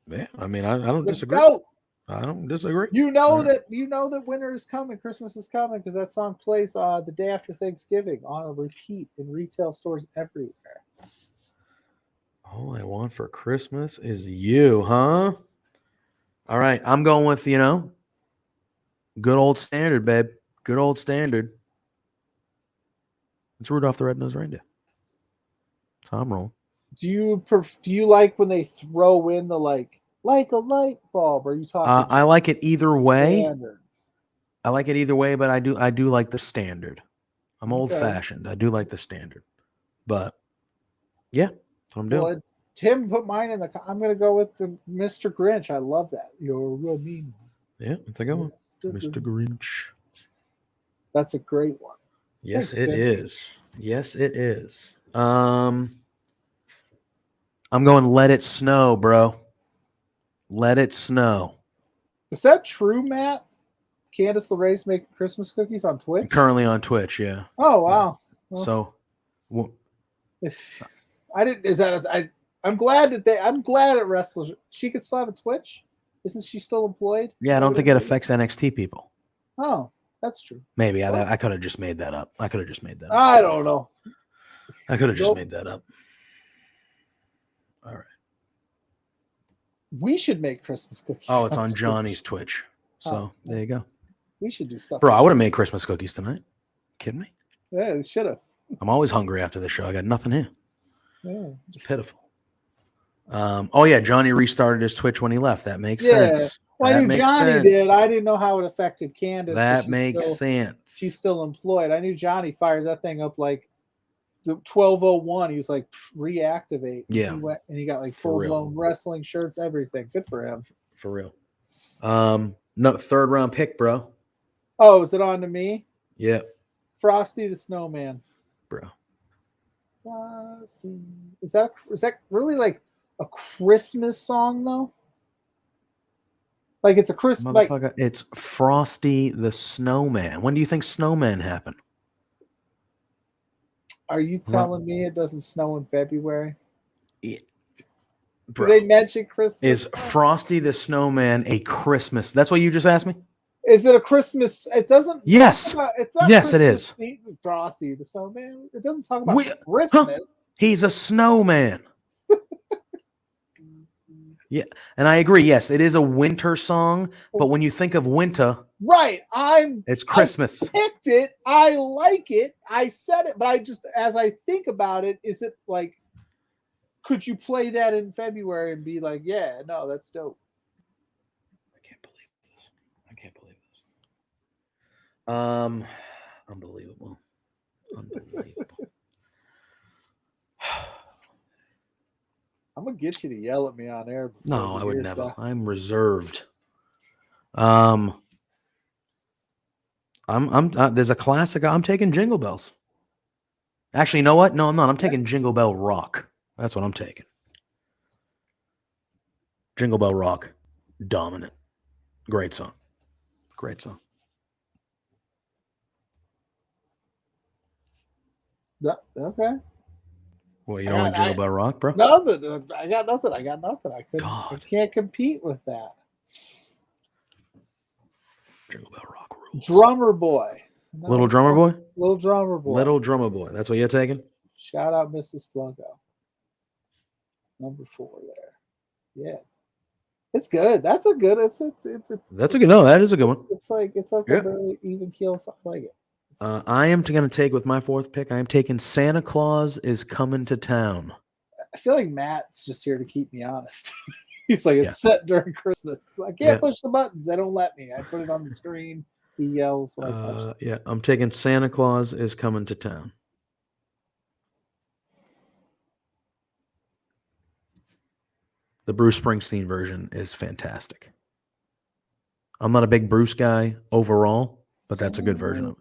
Yeah, I mean, I don't disagree. GOAT. I don't disagree. You know that winter is coming, Christmas is coming, because that song plays the day after Thanksgiving on a repeat in retail stores everywhere. All I want for Christmas is you, huh? All right, I'm going with good old standard, babe. Good old standard. It's Rudolph the Red-Nosed Reindeer. That's how I'm rolling. Do you like when they throw in the like a light bulb? Are you talking? I like it either way. Standard? I like it either way, but I do like the standard. I'm old fashioned. I do like the standard, but yeah, that's what I'm doing. Well, Tim put mine in I'm going to go with the Mr. Grinch. I love that. You're a mean one. Yeah, that's a good one. Mr. Grinch. That's a great one. Yes, it is. Yes, it is. I'm going Let It Snow, bro. Let It Snow. Is that true, Matt? Candace LeRae's making Christmas cookies on Twitch? Currently on Twitch, yeah. Oh, wow. Yeah. So I didn't is that I'm glad at Wrestlers. She could still have a Twitch. Isn't she still employed? Yeah, I don't think it affects NXT people. Oh, that's true. Maybe I could have just made that up. I don't know. I could have just made that up. All right. We should make Christmas cookies. Oh, it's on Johnny's Twitch. So there you go. We should do stuff. Bro, I would have made Christmas cookies tonight. Kidding me? Yeah, we should have. I'm always hungry after the show. I got nothing here. Yeah. It's pitiful. Oh yeah, Johnny restarted his Twitch when he left. That makes sense. Well, I knew Johnny did. I didn't know how it affected Candace. That makes sense. She's still employed. I knew Johnny fired that thing up like the 1201. He was like reactivate. Yeah. He went and he got like For full real. blown wrestling shirts, everything. Good for him. For real. No, 3rd round pick, bro. Oh, is it on to me? Yeah, Frosty the Snowman. bro. Frosty. Is that really like a Christmas song though? Like it's a Christmas like Motherfucker, it's Frosty the Snowman. When do you think snowman happened? are you telling me it doesn't snow in February? Yeah. Do Bro, they mention Christmas? is Frosty the Snowman a Christmas? That's what you just asked me? Is it a Christmas? It doesn't. Yes. It's not. Yes, it Christmas is. themed Frosty the Snowman. It doesn't talk about We- Christmas. He's a snowman. Yeah, and I agree. Yes, it is a winter song, but when you think of winter, Right. it's Christmas. I picked it. I like it. I said it, but I just, as I think about it, is it like, could you play that in February and be like, yeah, no, that's dope. I can't believe this. I can't believe this. Unbelievable. Unbelievable. I'm gonna get you to yell at me on air. before No, the I would year's never. out. I'm reserved. I'm there's a classic. I'm taking Jingle Bells. Actually, you know what? No, I'm not. I'm taking Jingle Bell Rock. That's what I'm taking. Jingle Bell Rock, dominant. Great song. Great song. Yeah, okay. Well, you don't like Jingle Bell Rock, bro? Nothing. I got nothing. I God. can't compete with that. Jingle Bell Rock rules. Drummer Boy. Little Drummer Boy? Little Drummer Boy. Little Drummer Boy. That's what you're taking? Shout out Mrs. Pluggo. Number 4 there. Yeah. It's good. That's a good. It's That's a good. No, that is a good one. It's like Yeah. a very even keel song. I like it. I am going to take with my 4th pick. I am taking Santa Claus is Coming to Town. I feel like Matt's just here to keep me honest. He's like, it's set during Christmas. I can't push the buttons. They don't let me. I put it on the screen. He yells when I touch it. Yeah, I'm taking Santa Claus is Coming to Town. The Bruce Springsteen version is fantastic. I'm not a big Bruce guy overall, but that's a good version of it.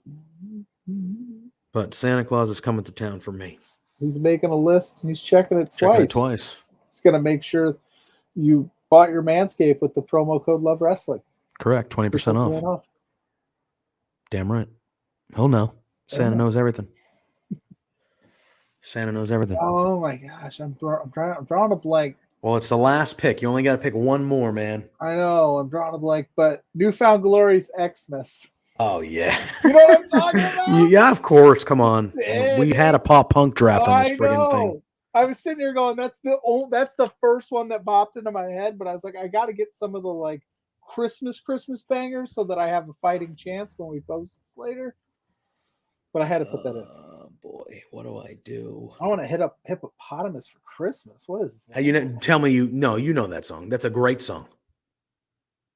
But Santa Claus is Coming to Town for me. He's making a list and he's checking it twice. Checking it twice. He's going to make sure you bought your Manscaped with the promo code LoveWrestling. Correct. 20% off. Damn right. He'll know. Santa knows everything. Santa knows everything. Oh my gosh. I'm drawing a blank. Well, it's the last pick. You only got to pick one more, man. I know. I'm drawing a blank, but Newfound Glory's Xmas. Oh, yeah. You know what I'm talking about? Yeah, of course. Come on. Yeah. We had a pop punk draft on this friggin' thing. I was sitting here going, that's the first one that popped into my head, but I was like, I got to get some of the like Christmas bangers so that I have a fighting chance when we post this later. But I had to put that in. Oh boy, what do I do? I want to hit up Hippopotamus for Christmas. What is that? You know, tell me you know that song. That's a great song.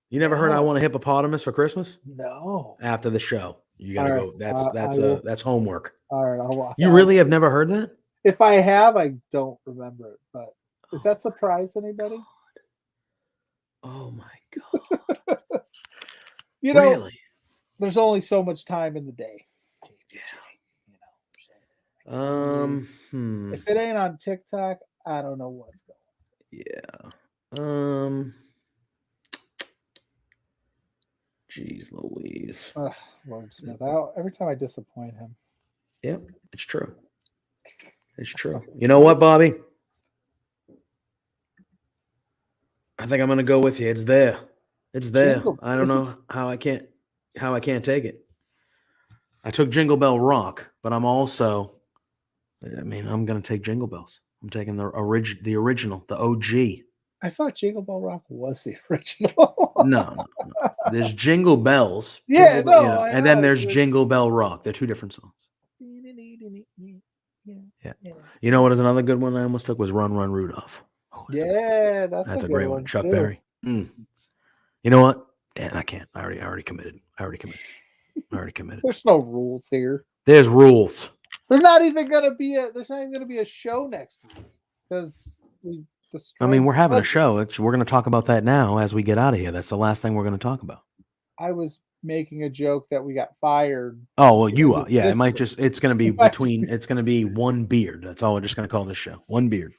You never heard I Want a Hippopotamus for Christmas? No. After the show. You gotta All go. right. That's homework. All right, You really have never heard that? If I have, I don't remember it. But does that surprise anybody? Oh my god. You know, really? There's only so much time in the day. Yeah. If it ain't on TikTok, I don't know what's going on. Yeah. Jeez Louise. Lord Smith. Every time I disappoint him. Yep, it's true. It's true. You know what, Bobby? I think I'm gonna go with you. It's there. It's there. I don't know how I can't take it. I took Jingle Bell Rock, but I'm also, I'm gonna take Jingle Bells. I'm taking the original, the OG. I thought Jingle Bell Rock was the original. No. There's Jingle Bells. Yeah, and then there's Jingle Bell Rock. They're two different songs. Yeah. You know what is another good one I almost took was Run Run Rudolph. Oh, that's a great one. Chuck Berry. You know what? Dan, I can't. I already committed. There's no rules here. There's rules. There's not even gonna be a show next week because we destroyed. I mean, we're having a budget. show. We're going to talk about that now as we get out of here. That's the last thing we're going to talk about. I was making a joke that we got fired. Oh, well, you are. This Yeah, it might week. it's going to be it's going to be one beard. That's all we're just going to call this show. One beard.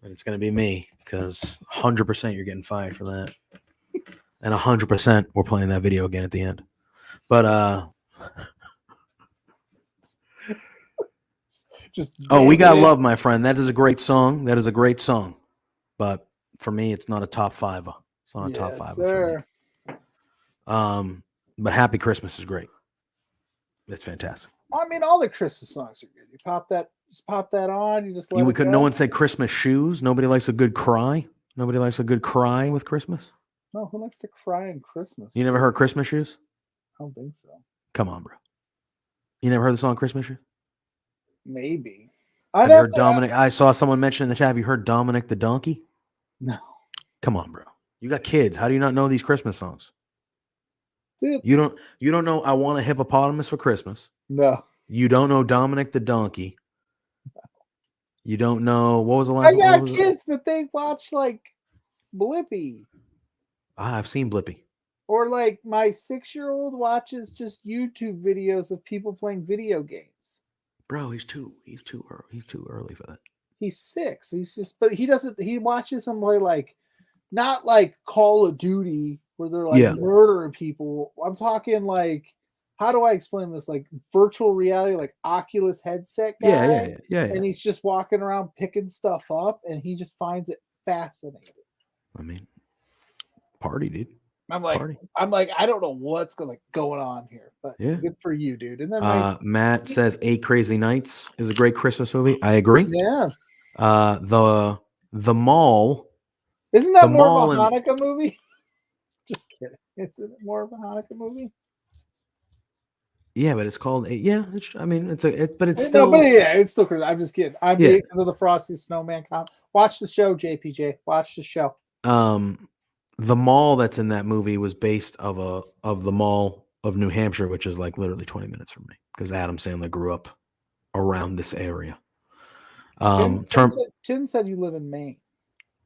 And it's going to be me because 100% you're getting fired for that. And 100% we're playing that video again at the end. But, we got Love, my friend. That is a great song. That is a great song. But for me, it's not a top five. It's not a top five. Sir. For me. But Happy Christmas is great. It's fantastic. I mean, all the Christmas songs are good. You pop that on. You just let it go. No one said Christmas shoes. Nobody likes a good cry. Nobody likes a good cry with Christmas. No, who likes to cry on Christmas? You never heard Christmas shoes? I don't think so. Come on, bro. You never heard the song Christmas shoes? Maybe. Have you heard Dominic? I saw someone mention in the chat. Have you heard Dominic the Donkey? No. Come on, bro. You got kids. How do you not know these Christmas songs? Dude. You don't know I Want a Hippopotamus for Christmas. No. You don't know Dominic the Donkey. You don't know what was the last I got kids, but they watch like Blippi. I've seen Blippi. Or like my 6-year-old watches just YouTube videos of people playing video games. Bro, he's too early for that. He's 6. He watches them play like not like Call of Duty where they're like murdering people. I'm talking like, how do I explain this? Like virtual reality, like Oculus headset guy. Yeah. And he's just walking around picking stuff up and he just finds it fascinating. I mean, party, dude. I'm like, I don't know what's going on here, but good for you, dude. And then Matt says 8 Crazy Nights is a great Christmas movie. I agree. Yeah. The Mall. Isn't that more of a Hanukkah movie? Just kidding. Is it more of a Hanukkah movie? Yeah, but it's called. But it's still. No, but it's still Christmas. I'm just kidding. I'm because of the Frosty Snowman comment. Watch the show, JPJ. Watch the show. The mall that's in that movie was based of the Mall of New Hampshire, which is like literally 20 minutes from me because Adam Sandler grew up around this area. Tim said you live in Maine.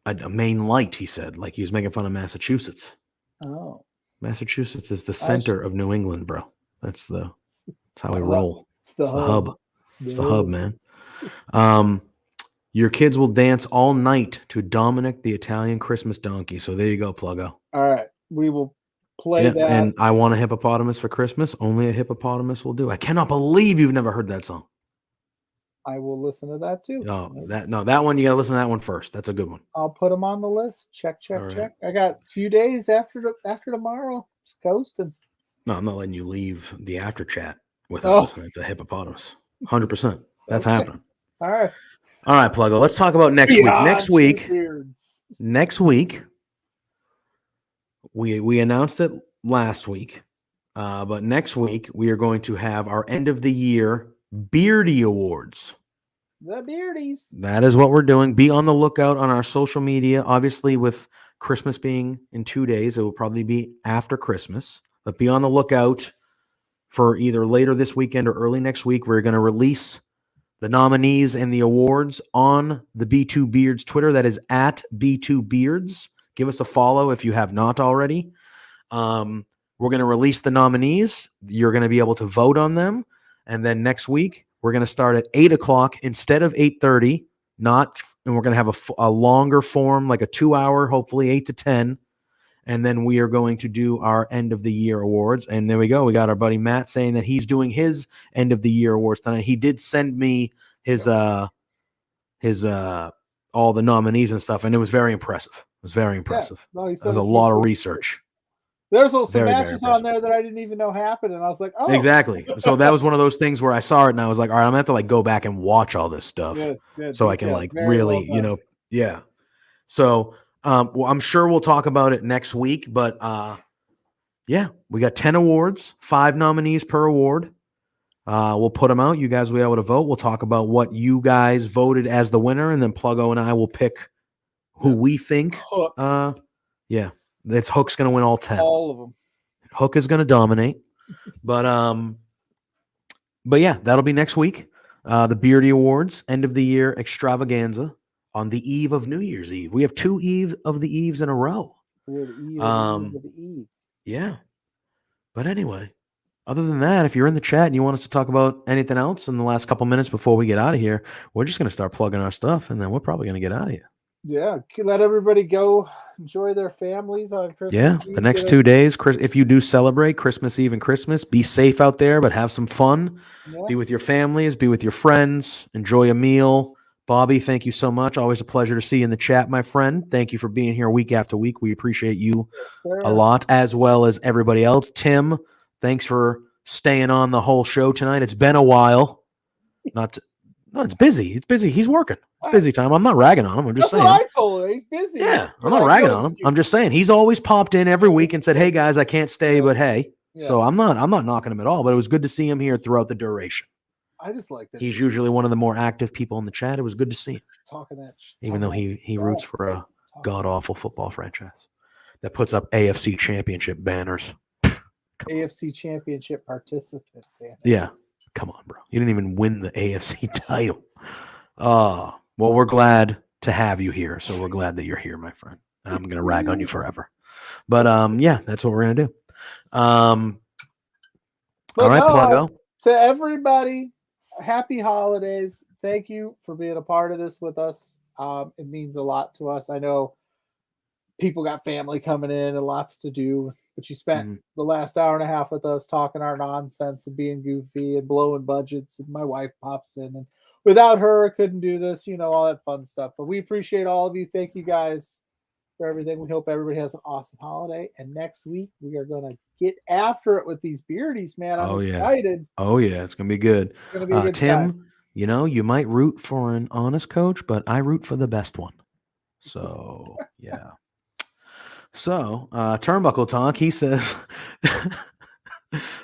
A Maine light, he said, like he was making fun of Massachusetts. Oh, Massachusetts is the center of New England, bro. That's how we roll. It's the hub. It's the hub, man. Your kids will dance all night to Dominic the Italian Christmas Donkey. So there you go, Pluggo. All right. We will play that. And I Want a Hippopotamus for Christmas. Only a hippopotamus will do. I cannot believe you've never heard that song. I will listen to that too. That one, you got to listen to that one first. That's a good one. I'll put them on the list. Check. I got a few days after tomorrow. Just coasting. No, I'm not letting you leave the after chat without listening to Hippopotamus. 100%. That's happening. All right. All right, Pluggo. Let's talk about next week. Next week, we announced it last week, but next week we are going to have our end of the year Beardy Awards. The Beardies. That is what we're doing. Be on the lookout on our social media. Obviously, with Christmas being in 2 days, it will probably be after Christmas. But be on the lookout for either later this weekend or early next week. We're going to release the nominees and the awards on the B2 Beards Twitter. That is at B2 Beards. Give us a follow if you have not already. We're going to release the nominees. You're going to be able to vote on them. And then next week, we're going to start at 8 o'clock instead of 8:30. And we're going to have a longer form, like a 2-hour, hopefully 8 to 10. And then we are going to do our end of the year awards. And there we go. We got our buddy Matt saying that he's doing his end of the year awards tonight. He did send me his all the nominees and stuff, and it was very impressive. It was very impressive. Yeah. No, it was a lot of research. There's some matches on there that I didn't even know happened, and I was like, oh. Exactly. So that was one of those things where I saw it and I was like, all right, I'm going to have to go back and watch all this stuff so I can really, yeah. So I'm sure we'll talk about it next week, but we got 10 awards, 5 nominees per award. We'll put them out. You guys will be able to vote. We'll talk about what you guys voted as the winner, and then Pluggo and I will pick who we think. Hook. That's Hook's going to win all 10. All of them. Hook is going to dominate, but But yeah, that'll be next week. The Beardy Awards, end of the year extravaganza on the eve of New Year's Eve. We have 2 eve of the eves in a row. We're the eve of the eve. Yeah. But anyway, other than that, if you're in the chat and you want us to talk about anything else in the last couple minutes before we get out of here, we're just going to start plugging our stuff, and then we're probably going to get out of here. Yeah, let everybody go enjoy their families on Christmas Eve. The next 2 days, if you do celebrate Christmas Eve and Christmas, be safe out there, but have some fun. Yeah. Be with your families, be with your friends, enjoy a meal. Bobby, thank you so much. Always a pleasure to see you in the chat, my friend. Thank you for being here week after week. We appreciate you a lot, as well as everybody else. Tim, thanks for staying on the whole show tonight. It's been a while. It's busy. It's busy. He's working. It's busy time. I'm not ragging on him. I'm just saying. That's what I told her. He's busy. Yeah, I'm not ragging on him. I'm just saying he's always popped in every week and said, "Hey guys, I can't stay, but hey." Yeah. So I'm not knocking him at all. But it was good to see him here throughout the duration. I just like that. He's usually one of the more active people in the chat. It was good to see him. Even though he roots for a god awful football franchise that puts up AFC Championship banners. AFC Championship participant banners. Yeah. Come on, bro. You didn't even win the AFC title. Well, we're glad to have you here. So we're glad that you're here, my friend. And I'm going to rag on you forever. But yeah, that's what we're going to do. All right, Pluggo. To everybody, happy holidays. Thank you for being a part of this with us. It means a lot to us. I know people got family coming in and lots to do, but you spent the last hour and a half with us talking our nonsense and being goofy and blowing budgets, and my wife pops in, and without her I couldn't do this, all that fun stuff. But we appreciate all of you. Thank you guys for everything. We hope everybody has an awesome holiday, and next week we are going to get after it with these beardies, man. I'm excited. Oh yeah, it's going to be good. It's going to be a good Tim, time. You might root for an honest coach, but I root for the best one. So yeah. So, Turnbuckle Talk, he says,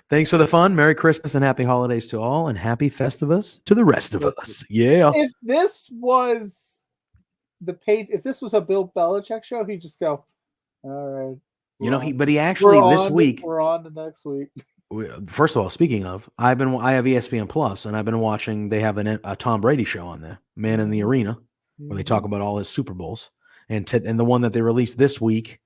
thanks for the fun. Merry Christmas and happy holidays to all, and happy Festivus to the rest of us. Yeah. If this was if this was a Bill Belichick show, he'd just go, all right. But he actually this week. We're on to next week. First of all, speaking of, I have ESPN Plus, and I've been watching. They have a Tom Brady show on there, Man in the Arena, where they talk about all his Super Bowls, and the one that they released this week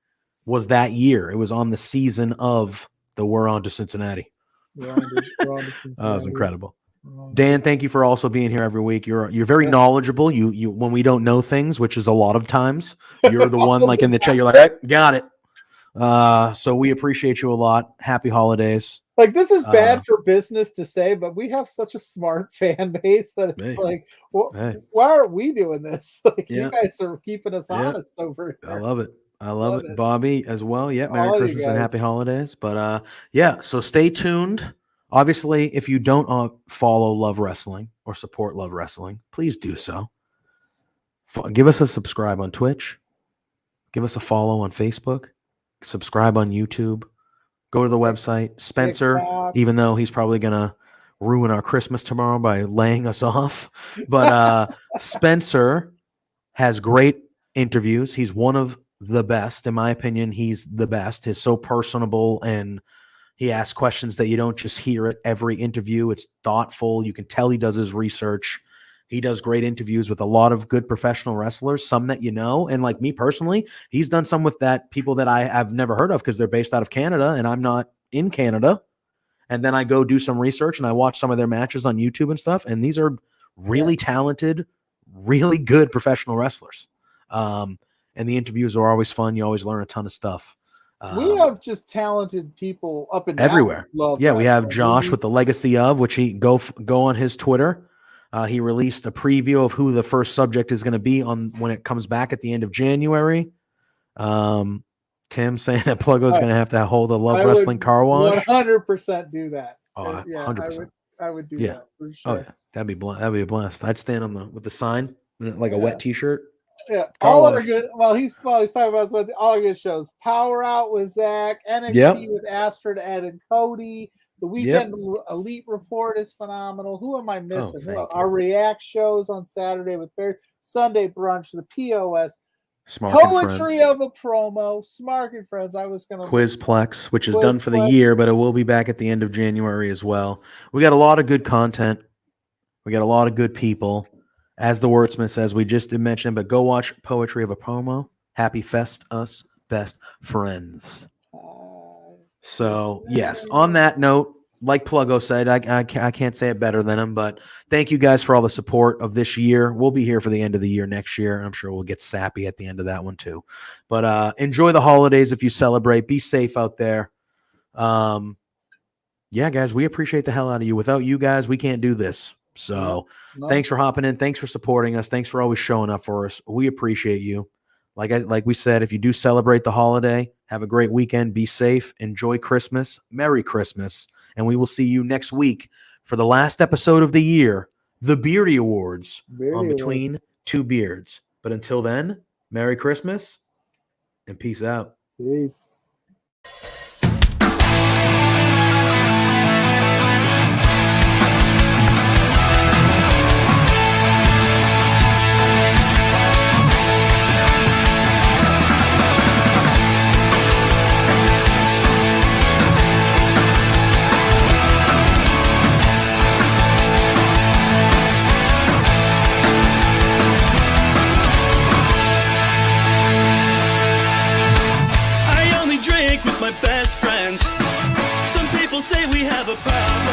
was that year. It was on the season of the We're On to Cincinnati. We're on to Cincinnati. That was incredible. Dan, thank you for also being here every week. You're very knowledgeable. You when we don't know things, which is a lot of times, you're the one like in the chat. You're like, hey, got it. So we appreciate you a lot. Happy holidays. Like, this is bad for business to say, but we have such a smart fan base that it's why aren't we doing this? Like, you guys are keeping us honest over here. I love it. I love it. Bobby as well. Yeah. Merry Christmas and happy holidays. But so stay tuned. Obviously, if you don't follow Love Wrestling or support Love Wrestling, please do so. Give us a subscribe on Twitch. Give us a follow on Facebook. Subscribe on YouTube. Go to the website. Spencer, even though he's probably going to ruin our Christmas tomorrow by laying us off. But Spencer has great interviews. He's one of the best. In my opinion, he's the best. He's so personable, and he asks questions that you don't just hear at every interview. It's thoughtful. You can tell he does his research. He does great interviews with a lot of good professional wrestlers, some that and like me personally, he's done some with people that I have never heard of because they're based out of Canada and I'm not in Canada. And then I go do some research and I watch some of their matches on YouTube and stuff. And these are really talented, really good professional wrestlers. And the interviews are always fun. You always learn a ton of stuff. We have just talented people up and down everywhere. We have Josh with the Legacy of, which he go on his Twitter. He released a preview of who the first subject is going to be on when it comes back at the end of January. Tim saying that Pluggo is going to have to hold a Love Wrestling car wash. 100% do that. Oh, yeah, 100%. I would do that for sure. Oh, yeah. That'd be a blast. I'd stand on with the sign, like a wet T-shirt. Yeah, all our good. Well, he's talking about all our good shows. Power Out with Zach, NXT with Astrid, Ed, and Cody. The Weekend Elite Report is phenomenal. Who am I missing? Our React shows on Saturday with Barry. Sunday Brunch, the POS. Smart and Poetry Friends. of a promo. Smart and Friends. I was going to. Quizplex, which is done for the Quizplex. year, but it will be back at the end of January as well. We got a lot of good content. We got a lot of good people. As the wordsmith says, we just did mention, but go watch Poetry of a Promo. Happy Fest, us best friends. So, yes, on that note, like Pluggo said, I can't say it better than him, but thank you guys for all the support of this year. We'll be here for the end of the year next year, and I'm sure we'll get sappy at the end of that one too. But enjoy the holidays if you celebrate. Be safe out there. Yeah, guys, we appreciate the hell out of you. Without you guys, we can't do this. So thanks for hopping in. Thanks for supporting us. Thanks for always showing up for us. We appreciate you. Like we said, if you do celebrate the holiday, have a great weekend. Be safe. Enjoy Christmas. Merry Christmas. And we will see you next week for the last episode of the year, the Beardy Awards on Between Two Beards. But until then, Merry Christmas and peace out. Peace. With my best friends. Some people say we have a problem.